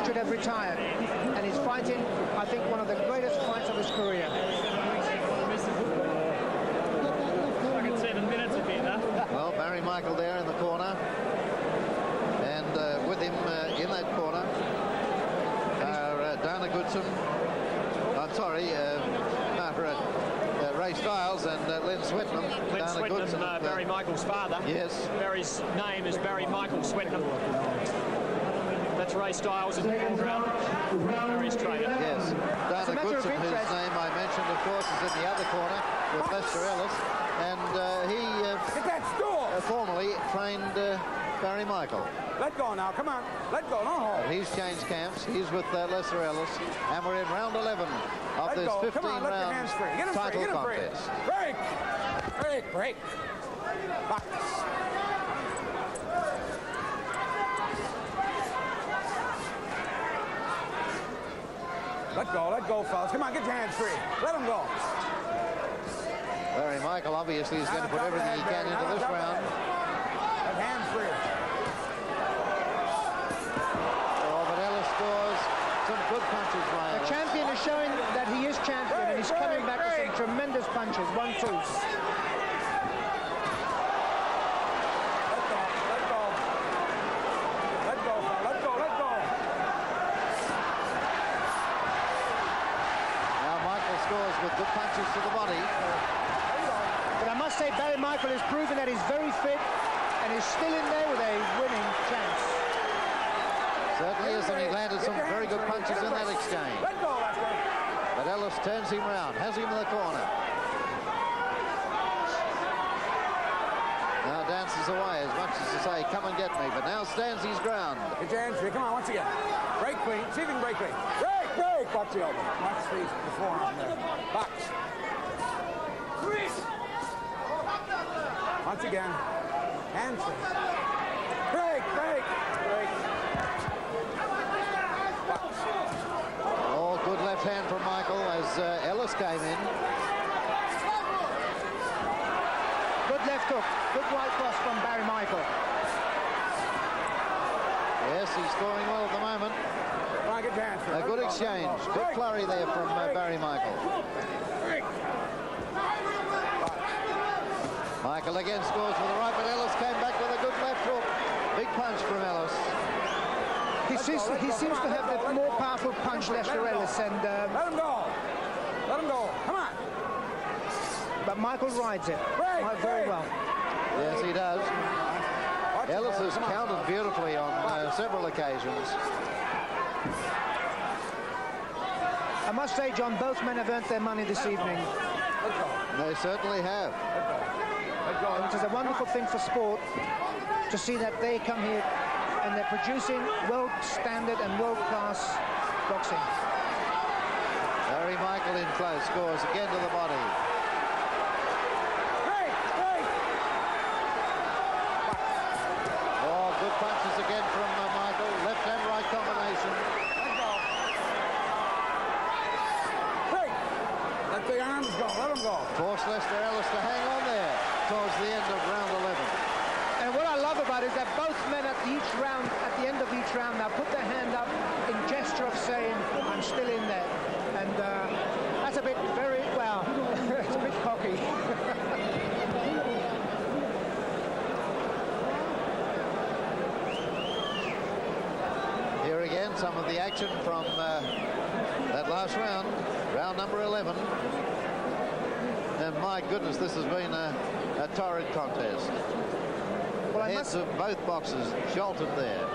Speaker 3: should have retired. And he's fighting, I think, one of the greatest fights of his career.
Speaker 2: Well, Barry Michael there in the corner. And with him in that corner are Dana Goodson. I'm sorry, Ray Stiles and Len Swetnam.
Speaker 1: Len Swetnam, Barry Michael's father.
Speaker 2: Yes.
Speaker 1: Barry's name is Barry Michael Swetnam. That's Ray Stiles in the foreground. Barry's trainer.
Speaker 2: Yes. Dana Goodson, whose name I mentioned, of course, is in the other corner with Lester Ellis. And he formerly trained Barry Michael.
Speaker 6: Let go now. Come on. Let go. Don't hold.
Speaker 2: He's changed camps. He's with Lester Ellis. And we're in round 11 of this 15-round title contest.
Speaker 6: Break. Box. Let go, fellas. Come on, get your hands free. Let him go.
Speaker 2: Barry Michael obviously is going to put everything he can into this round.
Speaker 6: Let hands free.
Speaker 2: Oh, but Ellis scores some good punches by Ellis.
Speaker 3: The champion is showing that he is champion, and he's coming back with some tremendous punches. 1-2.
Speaker 2: With good punches to the body.
Speaker 3: But I must say Barry Michael has proven that he's very fit and is still in there with a winning chance.
Speaker 2: Certainly is, and he landed some very good punches in that exchange. But Ellis turns him round, has him in the corner. punches away as much as to say, come and get me, but now stands his ground.
Speaker 6: Get your entry. Come on, once again. Break clean. See if you can break clean. Break, break. Watch the elbow. Watch the forearm there. Box. Once again. Handshake. Break, break, break. Box.
Speaker 2: Oh, good left hand from Michael as Ellis came in.
Speaker 3: Good left hook. Good right cross from Barry Michael.
Speaker 2: Yes, he's scoring well at the moment.
Speaker 6: Come on, get your hands.
Speaker 2: A good exchange. Good flurry there from Barry Michael. Michael again scores with the right, but Ellis came back with a good left hook. Big punch from Ellis.
Speaker 3: He seems to have the more powerful punch, Lester Ellis, and
Speaker 6: Let him go. Let him go. Come on.
Speaker 3: but Michael rides it very well.
Speaker 2: Yes, he does. Ellis has countered beautifully on several occasions.
Speaker 3: I must say, John, both men have earned their money this evening.
Speaker 2: They certainly have.
Speaker 3: It is a wonderful thing for sport to see that they come here and they're producing world standard and world-class boxing.
Speaker 2: Barry Michael in close, scores again to the body. Oh, good punches again from Michael. Left and right combination.
Speaker 6: Let the arms go. Let them go.
Speaker 2: Forced Lester Ellis to hang on there towards the end of round 11.
Speaker 3: And what I love about it is that both men at the end of each round now put their hand up in gesture of saying, I'm still in there. And that's a bit well, it's a bit cocky.
Speaker 2: Here again, some of the action from that last round, round number 11. And my goodness, this has been a torrid contest.
Speaker 3: Well,
Speaker 2: Heads of both boxers jolted there.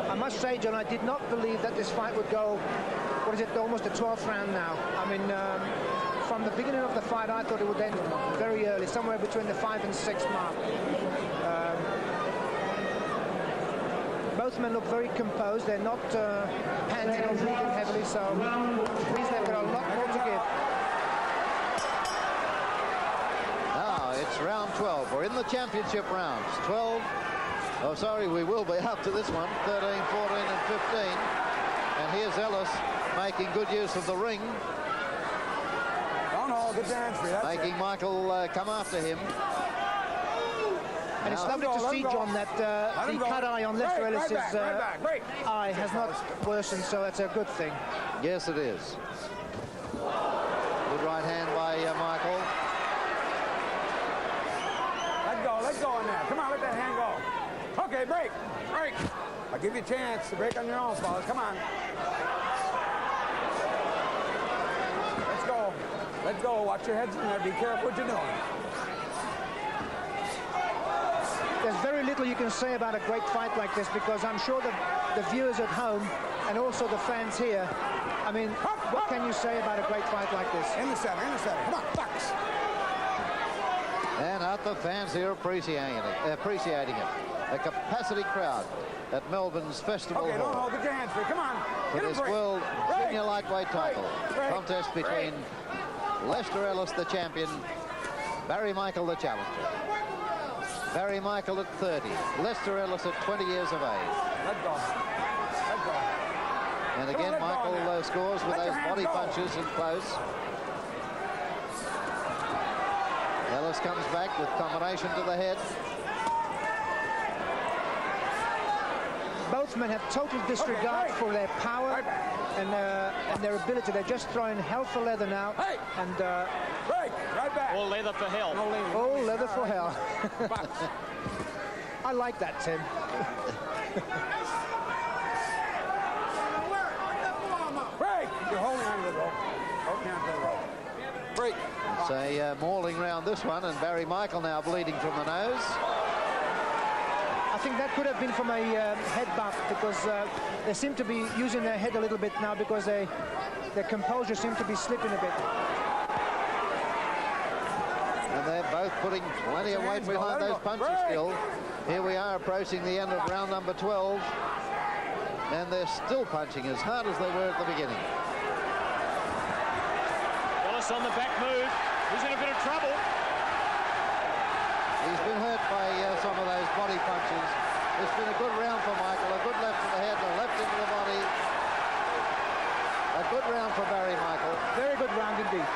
Speaker 3: I must say, John, I did not believe that this fight would go, what is it, almost the 12th round now. I mean, from the beginning of the fight, I thought it would end very early, somewhere between the 5 and 6 mark. Both men look very composed. They're not panting or breathing heavily, so it means they've got a lot more to give.
Speaker 2: Now it's round 12. We're in the championship rounds. 12. Oh, sorry, we will be after this one. 13, 14, and 15. And here's Ellis making good use of the ring.
Speaker 6: Oh, no, good dance for you.
Speaker 2: Making Michael come after him.
Speaker 3: And it's lovely to see, John, that the cut eye on Lester Ellis' eye has not worsened, so that's a good thing.
Speaker 2: Yes, it is. Good right hand by Michael.
Speaker 6: Let go in there. Come on, let that hand go. Okay, break. I'll give you a chance to break on your own, fellas. Come on. Let's go. Watch your heads in there. Be careful what you're doing.
Speaker 3: There's very little you can say about a great fight like this, because I'm sure that the viewers at home and also the fans here, I mean, what can you say about a great fight like this?
Speaker 6: In the center. Come on, box.
Speaker 2: And out the fans here appreciating it. A capacity crowd at Melbourne's Festival
Speaker 6: Okay,
Speaker 2: Hall.
Speaker 6: don't hold your hands free. Come on.
Speaker 2: For this World Junior Lightweight title. Contest between Lester Ellis, the champion, Barry Michael, the challenger. Barry Michael at 30, Lester Ellis at 20 years of age.
Speaker 6: Let go.
Speaker 2: And again, Michael scores with those body punches in close. Ellis comes back with combination to the head.
Speaker 3: Both men have total disregard for their power and their ability. They're just throwing hell for leather now. And
Speaker 6: right back.
Speaker 1: All leather for hell.
Speaker 3: All leather for hell. I like that, Tim.
Speaker 6: Break. You're holding on to the rope. Holding on to the rope. Break.
Speaker 2: It's a mauling round, this one, and Barry Michael now bleeding from the nose.
Speaker 3: I think that could have been from a head buff, because they seem to be using their head a little bit now, because their composure seems to be slipping a bit.
Speaker 2: And they're both putting plenty of weight behind those punches still. Here we are approaching the end of round number 12. And they're still punching as hard as they were at the beginning.
Speaker 1: Ellis on the back move. He's in a bit of trouble.
Speaker 2: He's been hurt by some of those body punches. It's been a good round for Michael. A good left to the head, a left into the body. A good round for Barry Michael.
Speaker 3: Very good round indeed.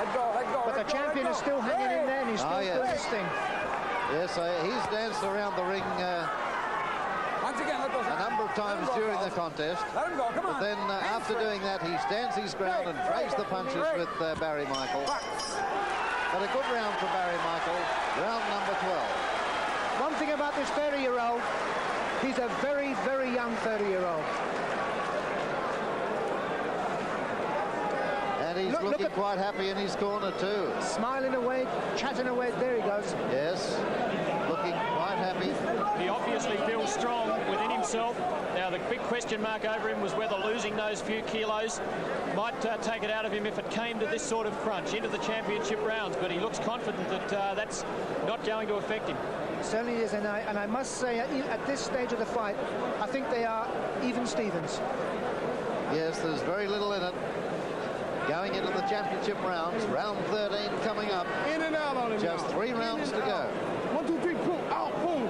Speaker 8: Let go, let go.
Speaker 3: But the champion is still hanging in there and he's still doing his thing.
Speaker 2: Yes, he's danced around the ring
Speaker 8: Once again, let those
Speaker 2: a number of times during the contest.
Speaker 8: Let him go, come on.
Speaker 2: But then after doing that, he stands his ground and trades the punches with Barry Michael. But a good round for Barry Michael, round number 12.
Speaker 3: One thing about this 30-year-old, he's a very, very young 30-year-old.
Speaker 2: And he's looking quite happy in his corner too.
Speaker 3: Smiling away, chatting away, there he goes.
Speaker 2: Yes, looking quite happy.
Speaker 1: He obviously feels strong within himself. Now, the big question mark over him was whether losing those few kilos might take it out of him if it came to this sort of crunch into the championship rounds. But he looks confident that that's not going to affect him.
Speaker 3: Certainly is, and I must say, at this stage of the fight, I think they are even Stevens.
Speaker 2: Yes, there's very little in it. Going into the championship rounds, round 13 coming up.
Speaker 8: In and out on him.
Speaker 2: Just 3 rounds to go.
Speaker 8: 1, 2, 3, boom, out, boom.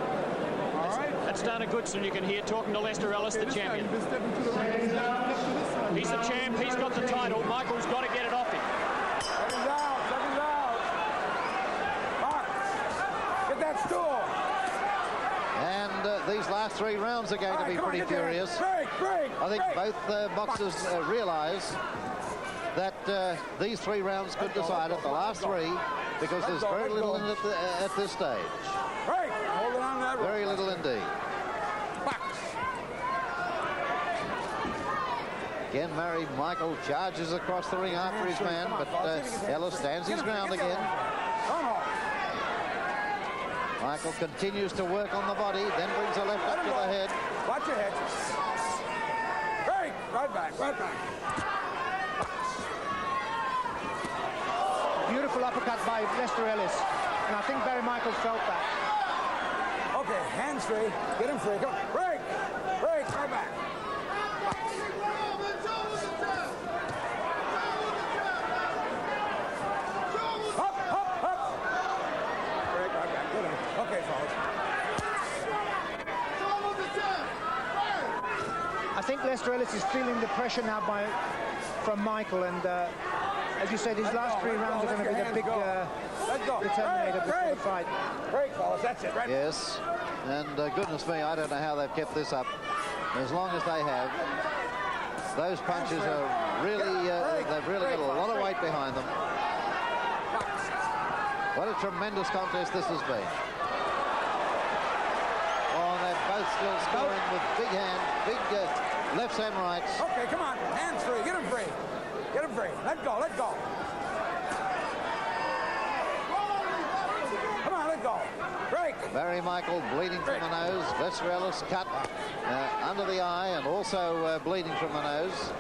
Speaker 8: All right.
Speaker 1: That's Dana Goodson, you can hear, talking to Lester Ellis, the champion. He's the champ, he's got the title. Michael's got to get it off him.
Speaker 8: Seconds out, seconds out. Mark, get that stool.
Speaker 2: And these last 3 rounds are going to be pretty furious.
Speaker 8: Break, break,
Speaker 2: I think both boxers realise that these 3 rounds could decide it, the last 3, because there's very little in it at this stage.
Speaker 8: break. Hold it on that rope.
Speaker 2: Very little indeed.
Speaker 8: Box.
Speaker 2: Again, Barry Michael charges across the ring after his man, but Ellis stands his ground again. Michael continues to work on the body, then brings a left up to the head.
Speaker 8: Watch your head. Break. Right back, right back.
Speaker 3: Beautiful uppercut by Lester Ellis, and I think Barry Michael felt that.
Speaker 8: Okay, hands free. Get him free. Come on. Break. Break. Right back. Up, up, up. Break. Right back. Good. Okay, fellas.
Speaker 3: I think Lester Ellis is feeling the pressure now from Michael, and as you said, his last 3 rounds are going to be the big determinator before the fight.
Speaker 8: Break, fellas. That's it. Right.
Speaker 2: Yes, and goodness me, I don't know how they've kept this up as long as they have. Those punches are really, they've really got a lot of weight behind them. What a tremendous contest this has been. Oh, and they're both still scoring with big hands, big lefts and rights.
Speaker 8: Okay, come on. Hands free. Get him free. Get him free. Let go. Let go. Come on, let go. Break.
Speaker 2: Barry Michael bleeding from the nose. Lester Ellis cut under the eye and also bleeding from the nose.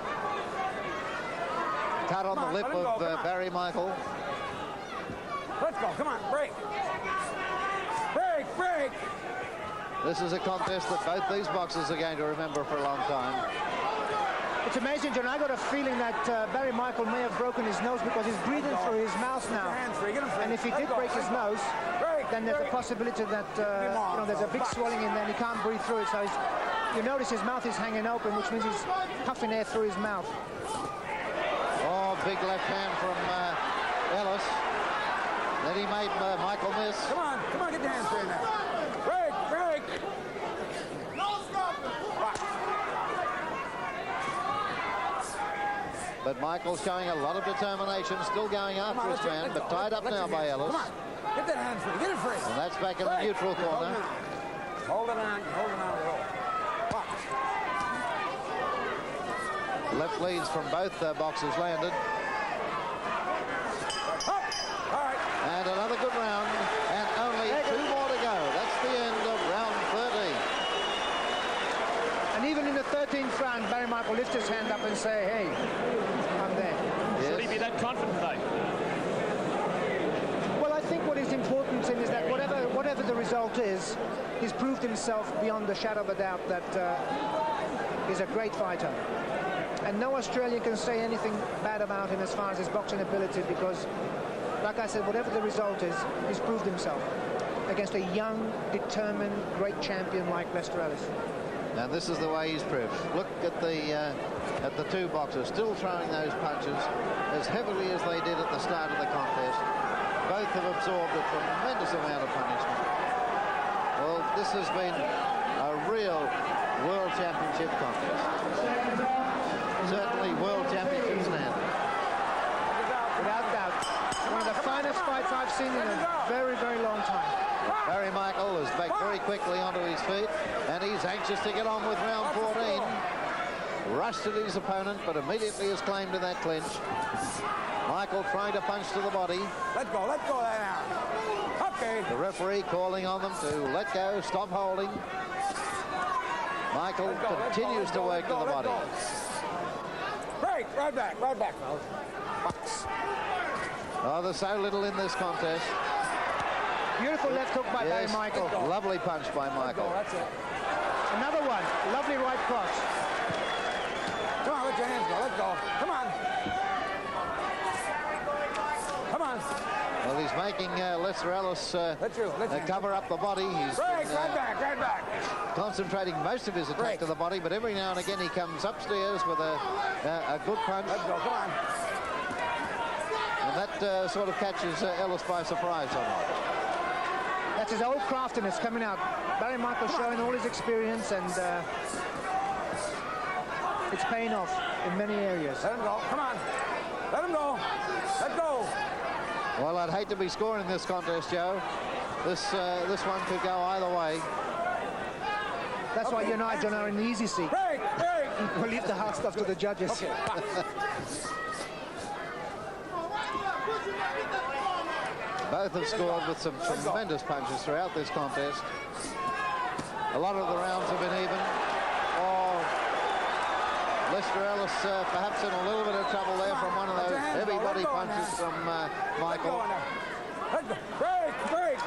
Speaker 2: Cut on the lip of Barry Michael.
Speaker 8: Let's go. Come on. Break. Break. Break.
Speaker 2: This is a contest that both these boxers are going to remember for a long time.
Speaker 3: It's amazing, John. I got a feeling that Barry Michael may have broken his nose because he's breathing through his mouth now. And if he did break his nose, then there's a possibility that there's a big swelling in there and he can't breathe through it. So you notice his mouth is hanging open, which means he's puffing air through his mouth.
Speaker 2: Oh, big left hand from Ellis. Then he made Michael miss.
Speaker 8: Come on, get your hands straight now. Break, break.
Speaker 2: But Michael's showing a lot of determination, still going after his man, but tied up now by Ellis.
Speaker 8: Come on, get that hand free, get it free.
Speaker 2: And that's back in the neutral corner.
Speaker 8: Hold it on, roll.
Speaker 2: Left leads from both boxers landed.
Speaker 8: Up. All right.
Speaker 2: And another good round, and only 2 more to go. That's the end of round 13.
Speaker 3: And even in the 13th round, Barry Michael lifts his hand up and say, hey, I'm there.
Speaker 2: Yes.
Speaker 1: Should he be that confident, though?
Speaker 3: Well, I think what he's most important thing is that whatever the result is, he's proved himself beyond the shadow of a doubt that he's a great fighter. And no Australian can say anything bad about him as far as his boxing ability, because, like I said, whatever the result is, he's proved himself against a young, determined, great champion like Lester Ellis.
Speaker 2: And this is the way he's proved. Look at the two boxers still throwing those punches as heavily as they did at the start of the contest. Both have absorbed a tremendous amount of punishment. Well, this has been a real World Championship contest. Certainly World Championship standard.
Speaker 3: Without doubt. One of the finest fights I've seen in a very, very long time.
Speaker 2: Barry Michael is back very quickly onto his feet, and he's anxious to get on with round 14. Rushed at his opponent, but immediately is claimed in that clinch. Michael trying to punch to the body.
Speaker 8: Let go there now. Okay.
Speaker 2: The referee calling on them to let go, stop holding. Michael continues to work to the body.
Speaker 8: Break, right back, fellas.
Speaker 2: Oh, there's so little in this contest.
Speaker 3: Beautiful left hook by Barry Michael.
Speaker 2: Lovely punch by Michael.
Speaker 8: That's it.
Speaker 3: Another one. Lovely right cross.
Speaker 8: Come on, let your hands go. Let go. Come on. Come on.
Speaker 2: Well, he's making Lester Ellis cover up the body. He's
Speaker 8: right back.
Speaker 2: concentrating most of his attack to the body, but every now and again he comes upstairs with a good punch.
Speaker 8: Let's go. Come on.
Speaker 2: And that sort of catches Ellis by surprise somewhat.
Speaker 3: That's his old craftiness coming out. Barry Michael showing all his experience, and it's paying off in many areas.
Speaker 8: Let him go. Come on. Let him go. Let go.
Speaker 2: Well, I'd hate to be scoring this contest, Joe. This one could go either way.
Speaker 3: That's why you and I, John, are in the easy seat.
Speaker 8: Break.
Speaker 3: We'll leave the hard stuff to the judges.
Speaker 8: Okay.
Speaker 2: Both have scored with some tremendous punches throughout this contest. A lot of the rounds have been even. Lester Ellis perhaps in a little bit of trouble there from one of those heavy body punches from Michael.
Speaker 8: Break.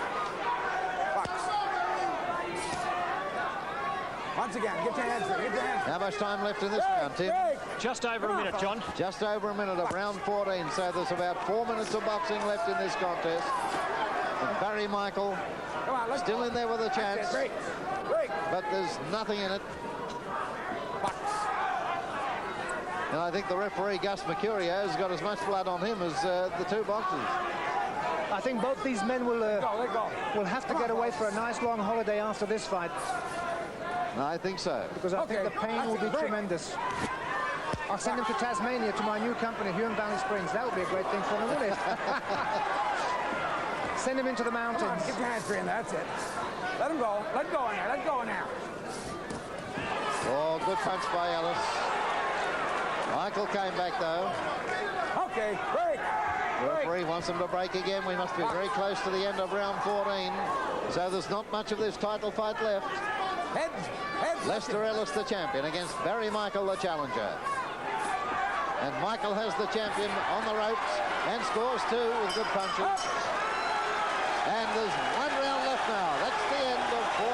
Speaker 8: Once again, get your hands free.
Speaker 2: How much time left in this round, Tim?
Speaker 1: Just over a minute, John.
Speaker 2: Just over a minute of round 14, so there's about 4 minutes of boxing left in this contest. And Barry Michael still in there with a chance, but there's nothing in it. And I think the referee, Gus Mercurio, has got as much blood on him as the two boxers.
Speaker 3: I think both these men will have to get away for a nice long holiday after this fight.
Speaker 2: I think so.
Speaker 3: Because I think the pain will be tremendous. I'll send him to Tasmania, to my new company, Huon Valley Springs. That would be a great thing for him, wouldn't it? Send him into the mountains.
Speaker 8: Come on, get your hands free in there. That's it. Let him go. Let go in there. Let go in there.
Speaker 2: Oh, good punch by Ellis. Michael came back, though.
Speaker 8: Okay, break.
Speaker 2: The referee wants him to break again. We must be very close to the end of round 14. So there's not much of this title fight left. Lester Ellis, the champion, against Barry Michael, the challenger. And Michael has the champion on the ropes and scores two with good punches. And there's one round left now. That's the end of 14.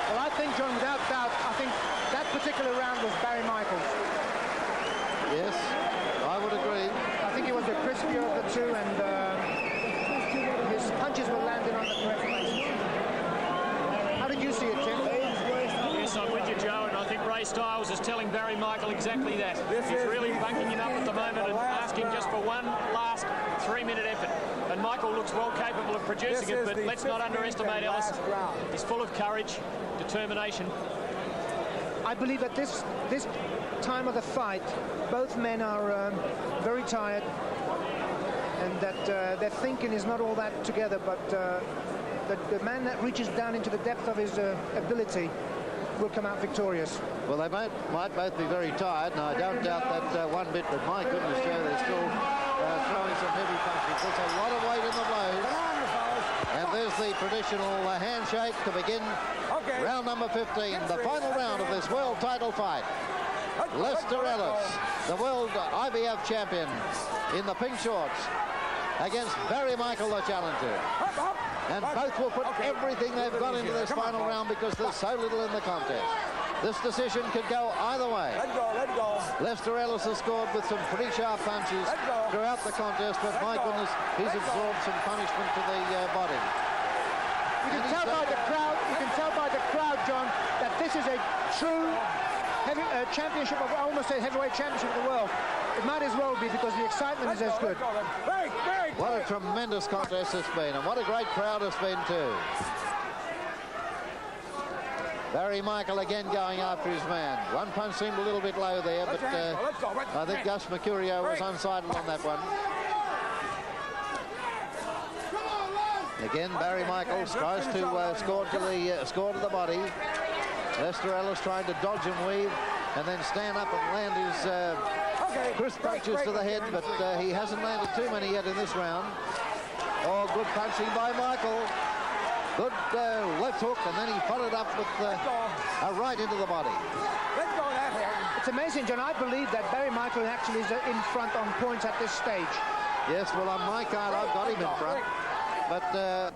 Speaker 3: Well, I think, John, without doubt, I think that particular round was Barry Michael's.
Speaker 2: Yes, I would agree.
Speaker 3: I think he was the crispier of the two, and his punches were landing on the correct places. How did you see it, Tim?
Speaker 1: Yes, I'm with you, Joe, and I think Ray Stiles is telling Barry Michael exactly that. He's really bunking him up at the moment and asking just for one last 3-minute effort. And Michael looks well capable of producing it, but let's not underestimate Ellis. He's full of courage, determination.
Speaker 3: I believe at this time of the fight, both men are very tired, and that their thinking is not all that together, but the man that reaches down into the depth of his ability will come out victorious.
Speaker 2: Well, they might both be very tired, and I don't doubt that one bit, but my goodness, Joe, they're still throwing some heavy punches. There's a lot of weight in the blows. And there's the traditional handshake to begin round number 15, the final round of this world title fight. Lester Ellis, the world IBF champion in the pink shorts, against Barry Michael, the challenger. And both will put everything they've got into this final round because there's so little in the contest. This decision could go either way.
Speaker 8: Let go.
Speaker 2: Lester Ellis has scored with some pretty sharp punches throughout the contest, but my goodness, he's absorbed some punishment to the body.
Speaker 3: You can tell by the crowd. You can tell by the crowd, John, that this is a true championship of, I almost say heavyweight championship of the world. It might as well be because the excitement is as good.
Speaker 2: What a tremendous contest it's been, and what a great crowd it's been too. Barry Michael again going after his man. One punch seemed a little bit low there, but I think Gus Mercurio was unsighted on that one. Again, Barry Michael tries to score to the body. Lester Ellis trying to dodge and weave and then stand up and land his crisp punches to the head, but he hasn't landed too many yet in this round. Oh, good punching by Michael. Good left hook, and then he followed up with a right into the body.
Speaker 3: It's amazing, John. I believe that Barry Michael actually is in front on points at this stage.
Speaker 2: Yes, well, on my card, I've got him in front. But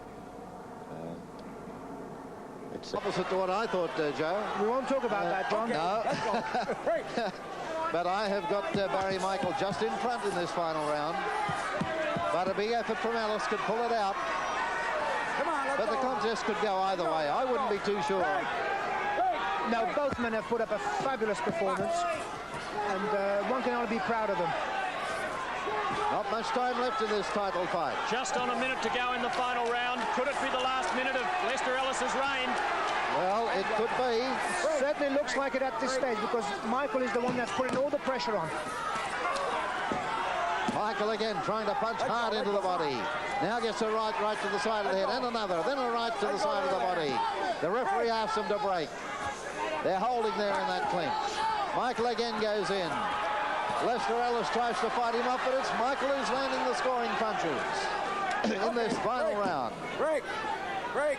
Speaker 2: it's opposite to what I thought, Joe.
Speaker 3: We won't talk about that, John.
Speaker 2: No. But I have got Barry Michael just in front in this final round. But a big effort from Ellis could pull it out. But the contest could go either way. I wouldn't be too sure.
Speaker 3: No, both men have put up a fabulous performance, and one can only be proud of them.
Speaker 2: Not much time left in this title fight.
Speaker 1: Just on a minute to go in the final round. Could it be the last minute of Lester Ellis's reign?
Speaker 2: Well, it could be.
Speaker 3: Certainly looks like it at this stage because Michael is the one that's putting all the pressure on.
Speaker 2: Michael again trying to punch hard into the body. Now gets a right to the side of the head, and another, then a right to the side of the body. The referee asks them to break. They're holding there in that clinch. Michael again goes in. Lester Ellis tries to fight him up, but it's Michael who's landing the scoring punches in this final round.
Speaker 8: Break.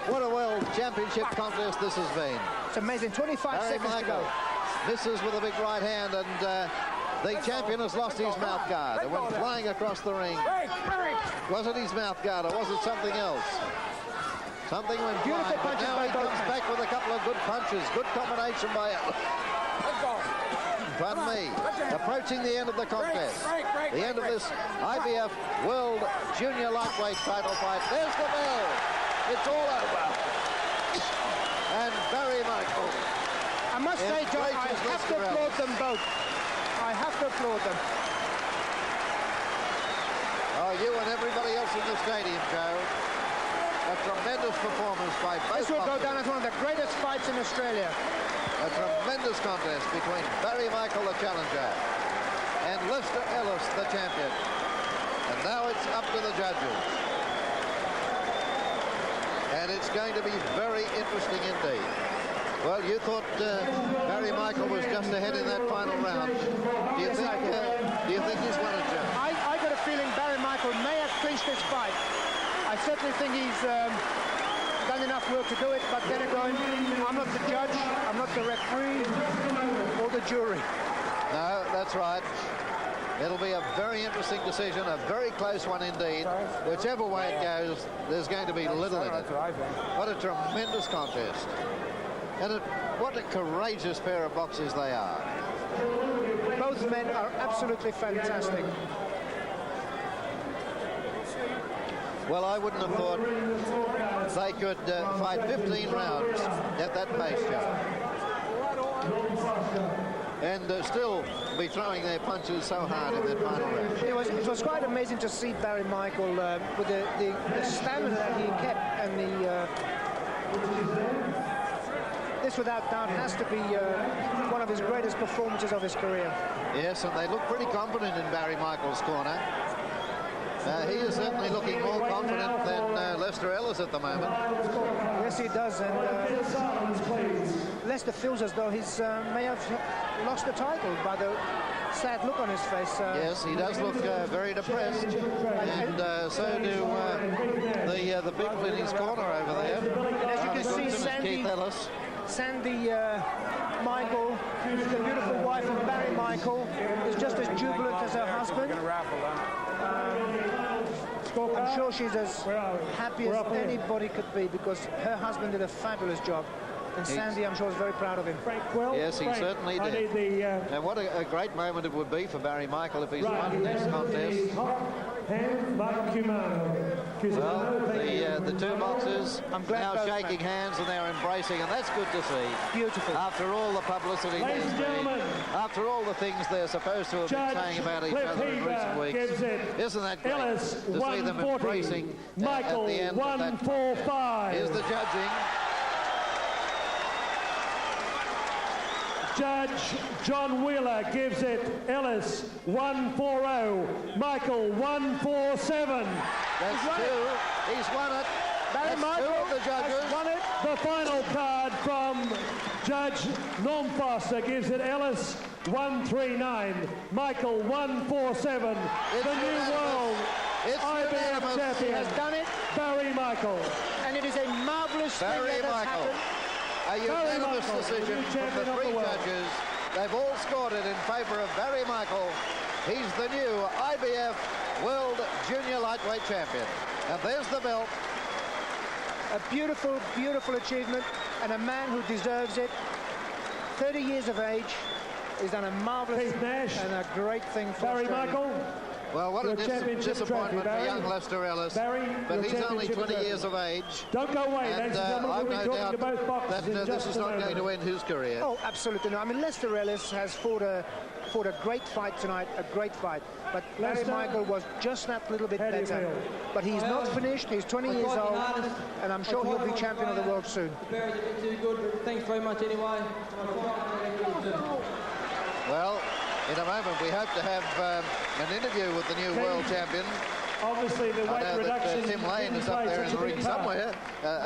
Speaker 2: What a world championship contest this has been.
Speaker 3: It's amazing. 25
Speaker 2: Barry
Speaker 3: seconds
Speaker 2: Michael
Speaker 3: to go.
Speaker 2: misses with a big right hand, and the champion has lost his mouth guard and went flying across the ring. Was it his mouth guard or was it something else? Something went flying, but now he comes back with a couple of good punches. Good combination by Ellis. Pardon me. Approaching the end of the contest. The end of this IBF World Junior Lightweight title fight. There's the bell. It's all over. And Barry Michael.
Speaker 3: I must say, John, I have to applaud them both. I have to applaud them.
Speaker 2: Oh, you and everybody else in the stadium, Joe. A tremendous performance by both.
Speaker 3: This will go down as one of the greatest fights in Australia.
Speaker 2: A tremendous contest between Barry Michael, the challenger, and Lester Ellis, the champion. And now it's up to the judges. And it's going to be very interesting indeed. Well, you thought Barry Michael was just ahead in that final round. Do you think he's won it, Joe?
Speaker 3: I got a feeling Barry Michael may have clinched this fight. I certainly think he's done enough work to do it, but then again, I'm not the judge, I'm not the referee, or the jury.
Speaker 2: No, that's right. It'll be a very interesting decision, a very close one indeed. Whichever way it goes, there's going to be little in it. What a tremendous contest. And what a courageous pair of boxers they are.
Speaker 3: Both men are absolutely fantastic.
Speaker 2: Well, I wouldn't have thought they could fight 15 rounds at that pace, Joe. And still be throwing their punches so hard in that final round.
Speaker 3: It was quite amazing to see Barry Michael with the stamina that he kept, and this without doubt has to be one of his greatest performances of his career.
Speaker 2: Yes, and they look pretty confident in Barry Michael's corner. He is certainly looking more confident than Lester Ellis at the moment.
Speaker 3: Yes, he does, and Lester feels as though he's may have lost the title by the sad look on his face.
Speaker 2: Yes, he does look very depressed, and so do the people in his corner over there.
Speaker 3: And as you can see, Sandy Michael, the beautiful wife of Barry Michael, is just as jubilant as her husband.
Speaker 4: scorecard.
Speaker 3: I'm sure she's as
Speaker 4: Where are we?
Speaker 3: happy
Speaker 4: We're
Speaker 3: as
Speaker 4: up here.
Speaker 3: anybody could be, because her husband did a fabulous job. And Sandy, I'm sure, is very proud of him.
Speaker 4: Frank Quill.
Speaker 2: Yes, he
Speaker 4: Frank,
Speaker 2: certainly
Speaker 4: I
Speaker 2: did.
Speaker 4: need the
Speaker 2: And what a great moment it would be for Barry Michael if he's
Speaker 4: right.
Speaker 2: won this contest.
Speaker 4: Hand by Cumano.
Speaker 2: Well, the two boxers
Speaker 3: I'm glad
Speaker 2: now
Speaker 3: both
Speaker 2: shaking
Speaker 3: men.
Speaker 2: hands and they're embracing, and that's good to see.
Speaker 3: Beautiful.
Speaker 2: After all the publicity
Speaker 4: Ladies
Speaker 2: there's
Speaker 4: and
Speaker 2: been,
Speaker 4: gentlemen,
Speaker 2: after all the things they're supposed to have
Speaker 4: Judge
Speaker 2: been saying about each
Speaker 4: Cliff
Speaker 2: other in recent
Speaker 4: Heaver
Speaker 2: weeks,
Speaker 4: gives it
Speaker 2: isn't that great
Speaker 4: Ellis
Speaker 2: to see them
Speaker 4: 140,
Speaker 2: embracing
Speaker 4: Michael
Speaker 2: at the end of that?
Speaker 4: 145.
Speaker 2: Here's the judging.
Speaker 4: Judge John Wheeler gives it Ellis 140, Michael 147.
Speaker 2: That's two. He's won it. That's two of the judges.
Speaker 4: Won it. The final card from Judge Norm Foster gives it Ellis 139, Michael 147.
Speaker 2: It's
Speaker 4: The new
Speaker 2: unanimous.
Speaker 4: world
Speaker 2: It's
Speaker 4: IBF
Speaker 2: unanimous.
Speaker 3: He
Speaker 4: champion,
Speaker 3: has done it,
Speaker 4: Barry Michael.
Speaker 3: and it is a marvellous thing
Speaker 2: Barry
Speaker 3: that has
Speaker 2: Michael.
Speaker 3: happened.
Speaker 2: A unanimous
Speaker 4: Michael,
Speaker 2: decision
Speaker 4: the new
Speaker 2: from
Speaker 4: champion
Speaker 2: the
Speaker 4: of
Speaker 2: three
Speaker 4: the world.
Speaker 2: judges. They've all scored it in favour of Barry Michael. He's the new IBF World Junior Lightweight Champion. And there's the belt.
Speaker 3: A beautiful, beautiful achievement, and a man who deserves it. 30 years of age. He's done a marvellous
Speaker 4: Keith Nash.
Speaker 3: and a great thing for
Speaker 4: Barry
Speaker 3: Australia.
Speaker 4: Michael.
Speaker 2: Well, what
Speaker 4: Your
Speaker 2: a
Speaker 4: championship
Speaker 2: disappointment
Speaker 4: trophy,
Speaker 2: for
Speaker 4: Barry.
Speaker 2: young Lester Ellis.
Speaker 4: Barry,
Speaker 2: but
Speaker 4: your
Speaker 2: he's only
Speaker 4: championship
Speaker 2: 20
Speaker 4: trophy.
Speaker 2: years of age.
Speaker 4: Don't go away,
Speaker 2: And
Speaker 4: ladies and gentlemen.
Speaker 2: I've
Speaker 4: We'll
Speaker 2: no
Speaker 4: be talking
Speaker 2: doubt
Speaker 4: to both boxers
Speaker 2: that
Speaker 4: in
Speaker 2: this
Speaker 4: just
Speaker 2: is
Speaker 4: a
Speaker 2: not
Speaker 4: moment.
Speaker 2: going to end his career.
Speaker 3: Oh, absolutely no. I mean, Lester Ellis has fought a great fight tonight, a great fight. But Barry
Speaker 4: Lester,
Speaker 3: Michael was just that little bit
Speaker 4: how do you
Speaker 3: better.
Speaker 4: feel?
Speaker 3: But he's not finished. He's 20 years old, and I'm sure he'll be champion of the world soon.
Speaker 9: Barry's a bit too good, but thanks very much anyway.
Speaker 2: Well, in a moment we hope to have an interview with the new world champion.
Speaker 4: Obviously, the
Speaker 2: I
Speaker 4: weight
Speaker 2: know
Speaker 4: reduction.
Speaker 2: that Tim Lane is up
Speaker 4: plays
Speaker 2: there in
Speaker 4: such
Speaker 2: the
Speaker 4: a big
Speaker 2: ring
Speaker 4: part.
Speaker 2: somewhere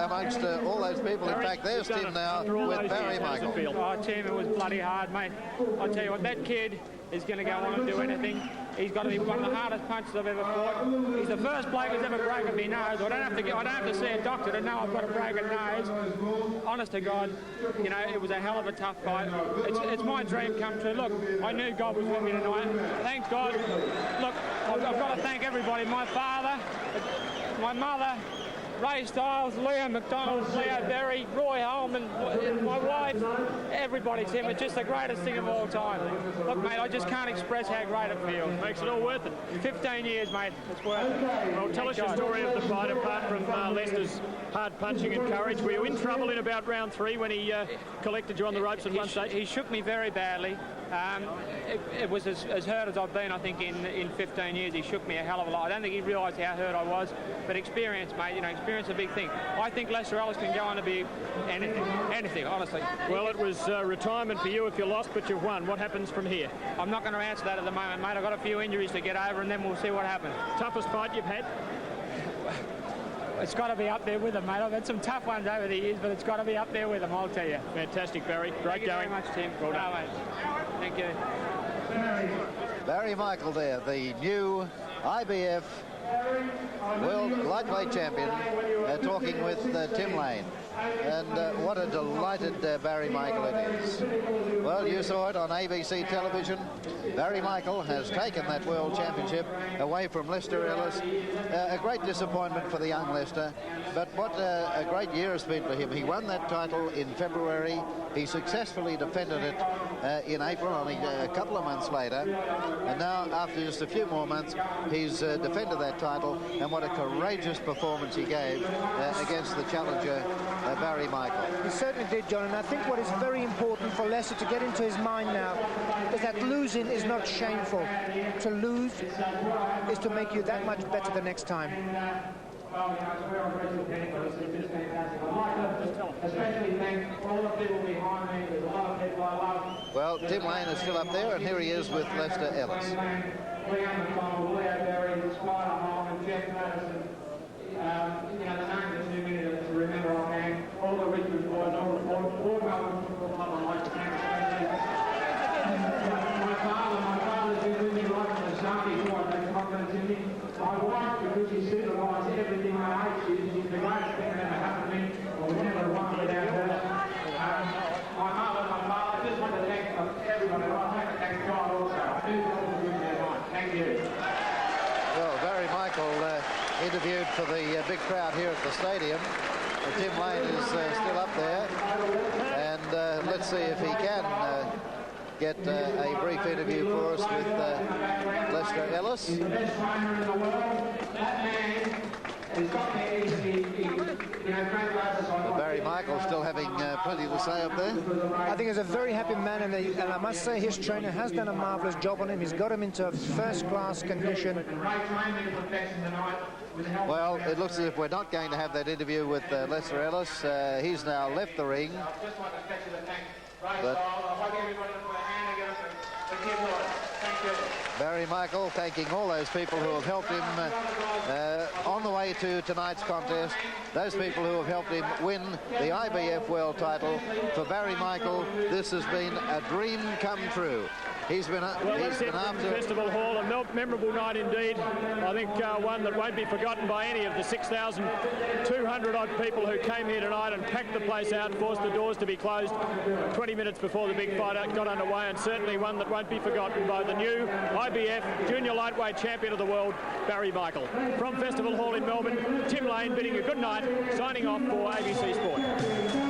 Speaker 2: amongst all those people. In fact, there's Tim now with Barry Michael.
Speaker 10: Oh, Tim, it was bloody hard, mate. I'll tell you what, that kid is going to go on and do anything. He's got to be one of the hardest punches I've ever fought. He's the first bloke who's ever broken my nose. I don't have to see a doctor to know I've got a broken nose. Honest to God, you know, it was a hell of a tough fight. It's my dream come true. Look, I knew God was with me tonight. Thank God. Look, I've got to thank everybody. My father, my mother, Ray Stiles, Leo McDonald, Leo Berry, Roy Holman, my wife, everybody, Tim. It's just the greatest thing of all time. Look, mate, I just can't express how great it feels.
Speaker 1: Makes it all worth it.
Speaker 10: 15 years, mate. It's worth it.
Speaker 1: Well, tell us your story of the fight, apart from Lester's hard punching and courage. Were you in trouble in about round 3 when he collected you on the ropes at one stage?
Speaker 10: He shook me very badly. It was as hurt as I've been, I think, in 15 years. He shook me a hell of a lot. I don't think he realised how hurt I was, but experience, mate, you know, experience is a big thing. I think Lester Ellis can go on to be anything, honestly.
Speaker 1: Well, it was retirement for you if you lost, but you've won. What happens from here?
Speaker 10: I'm not going to answer that at the moment, mate. I've got a few injuries to get over, and then we'll see what happens.
Speaker 1: Toughest fight you've had?
Speaker 10: It's got to be up there with them, mate. I've had some tough ones over the years, but it's got to be up there with them, I'll tell you.
Speaker 1: Fantastic, Barry. Great
Speaker 10: Thank you
Speaker 1: going.
Speaker 10: very much, Tim.
Speaker 1: Well done.
Speaker 10: Mate. Thank you.
Speaker 2: Barry Michael there, the new IBF World Lightweight Champion, talking with Tim Lane. And what a delighted Barry Michael it is. Well, you saw it on ABC television. Barry Michael has taken that World Championship away from Lester Ellis. A great disappointment for the young Lester, but what a great year it's been for him. He won that title in February. He successfully defended it in April, only a couple of months later. And now, after just a few more months, he's defended that title. And what a courageous performance he gave against the challenger, Barry Michael.
Speaker 3: He certainly did, John, and I think what is very important for Lester to get into his mind now is that losing is not shameful. To lose is to make you that much better the next time.
Speaker 2: Well, Tim Lane is still up there, and here he is with Lester Ellis.
Speaker 5: You know, the names are too many to remember offhand. All the Richmond boys, all Melbourne football club and like the my father's been with me right from the start before I had confidence in me. My wife, because she supervised everything I hate, she's the greatest thing that ever happened to me. I'll never want without her. My mother, my father, I just want to thank everybody. I'd like to thank God also. I do feel good in their mind. Thank you.
Speaker 2: Well, Barry Michael interviewed for the big crowd here at the stadium. Tim Lane is still up there, and let's see if he can get a brief interview for us with Lester Ellis.
Speaker 5: The best trainer in the world. That man has got
Speaker 2: Barry Michael still having plenty to say up there.
Speaker 3: I think he's a very happy man, and I must say his trainer has done a marvellous job on him. He's got him into first-class condition.
Speaker 2: Well, it looks as if we're not going to have that interview with Lester Ellis. He's now left the ring. But Barry Michael thanking all those people who have helped him on the way to tonight's contest. Those people who have helped him win the IBF World title. For Barry Michael, this has been a dream come true. He's been after
Speaker 1: Festival Hall, a memorable night indeed. I think one that won't be forgotten by any of the 6,200 odd people who came here tonight and packed the place out, forced the doors to be closed 20 minutes before the big fight got underway, and certainly one that won't be forgotten by the new IBF Junior Lightweight Champion of the World, Barry Michael. From Festival Hall in Melbourne, Tim Lane bidding a good night, signing off for ABC Sport.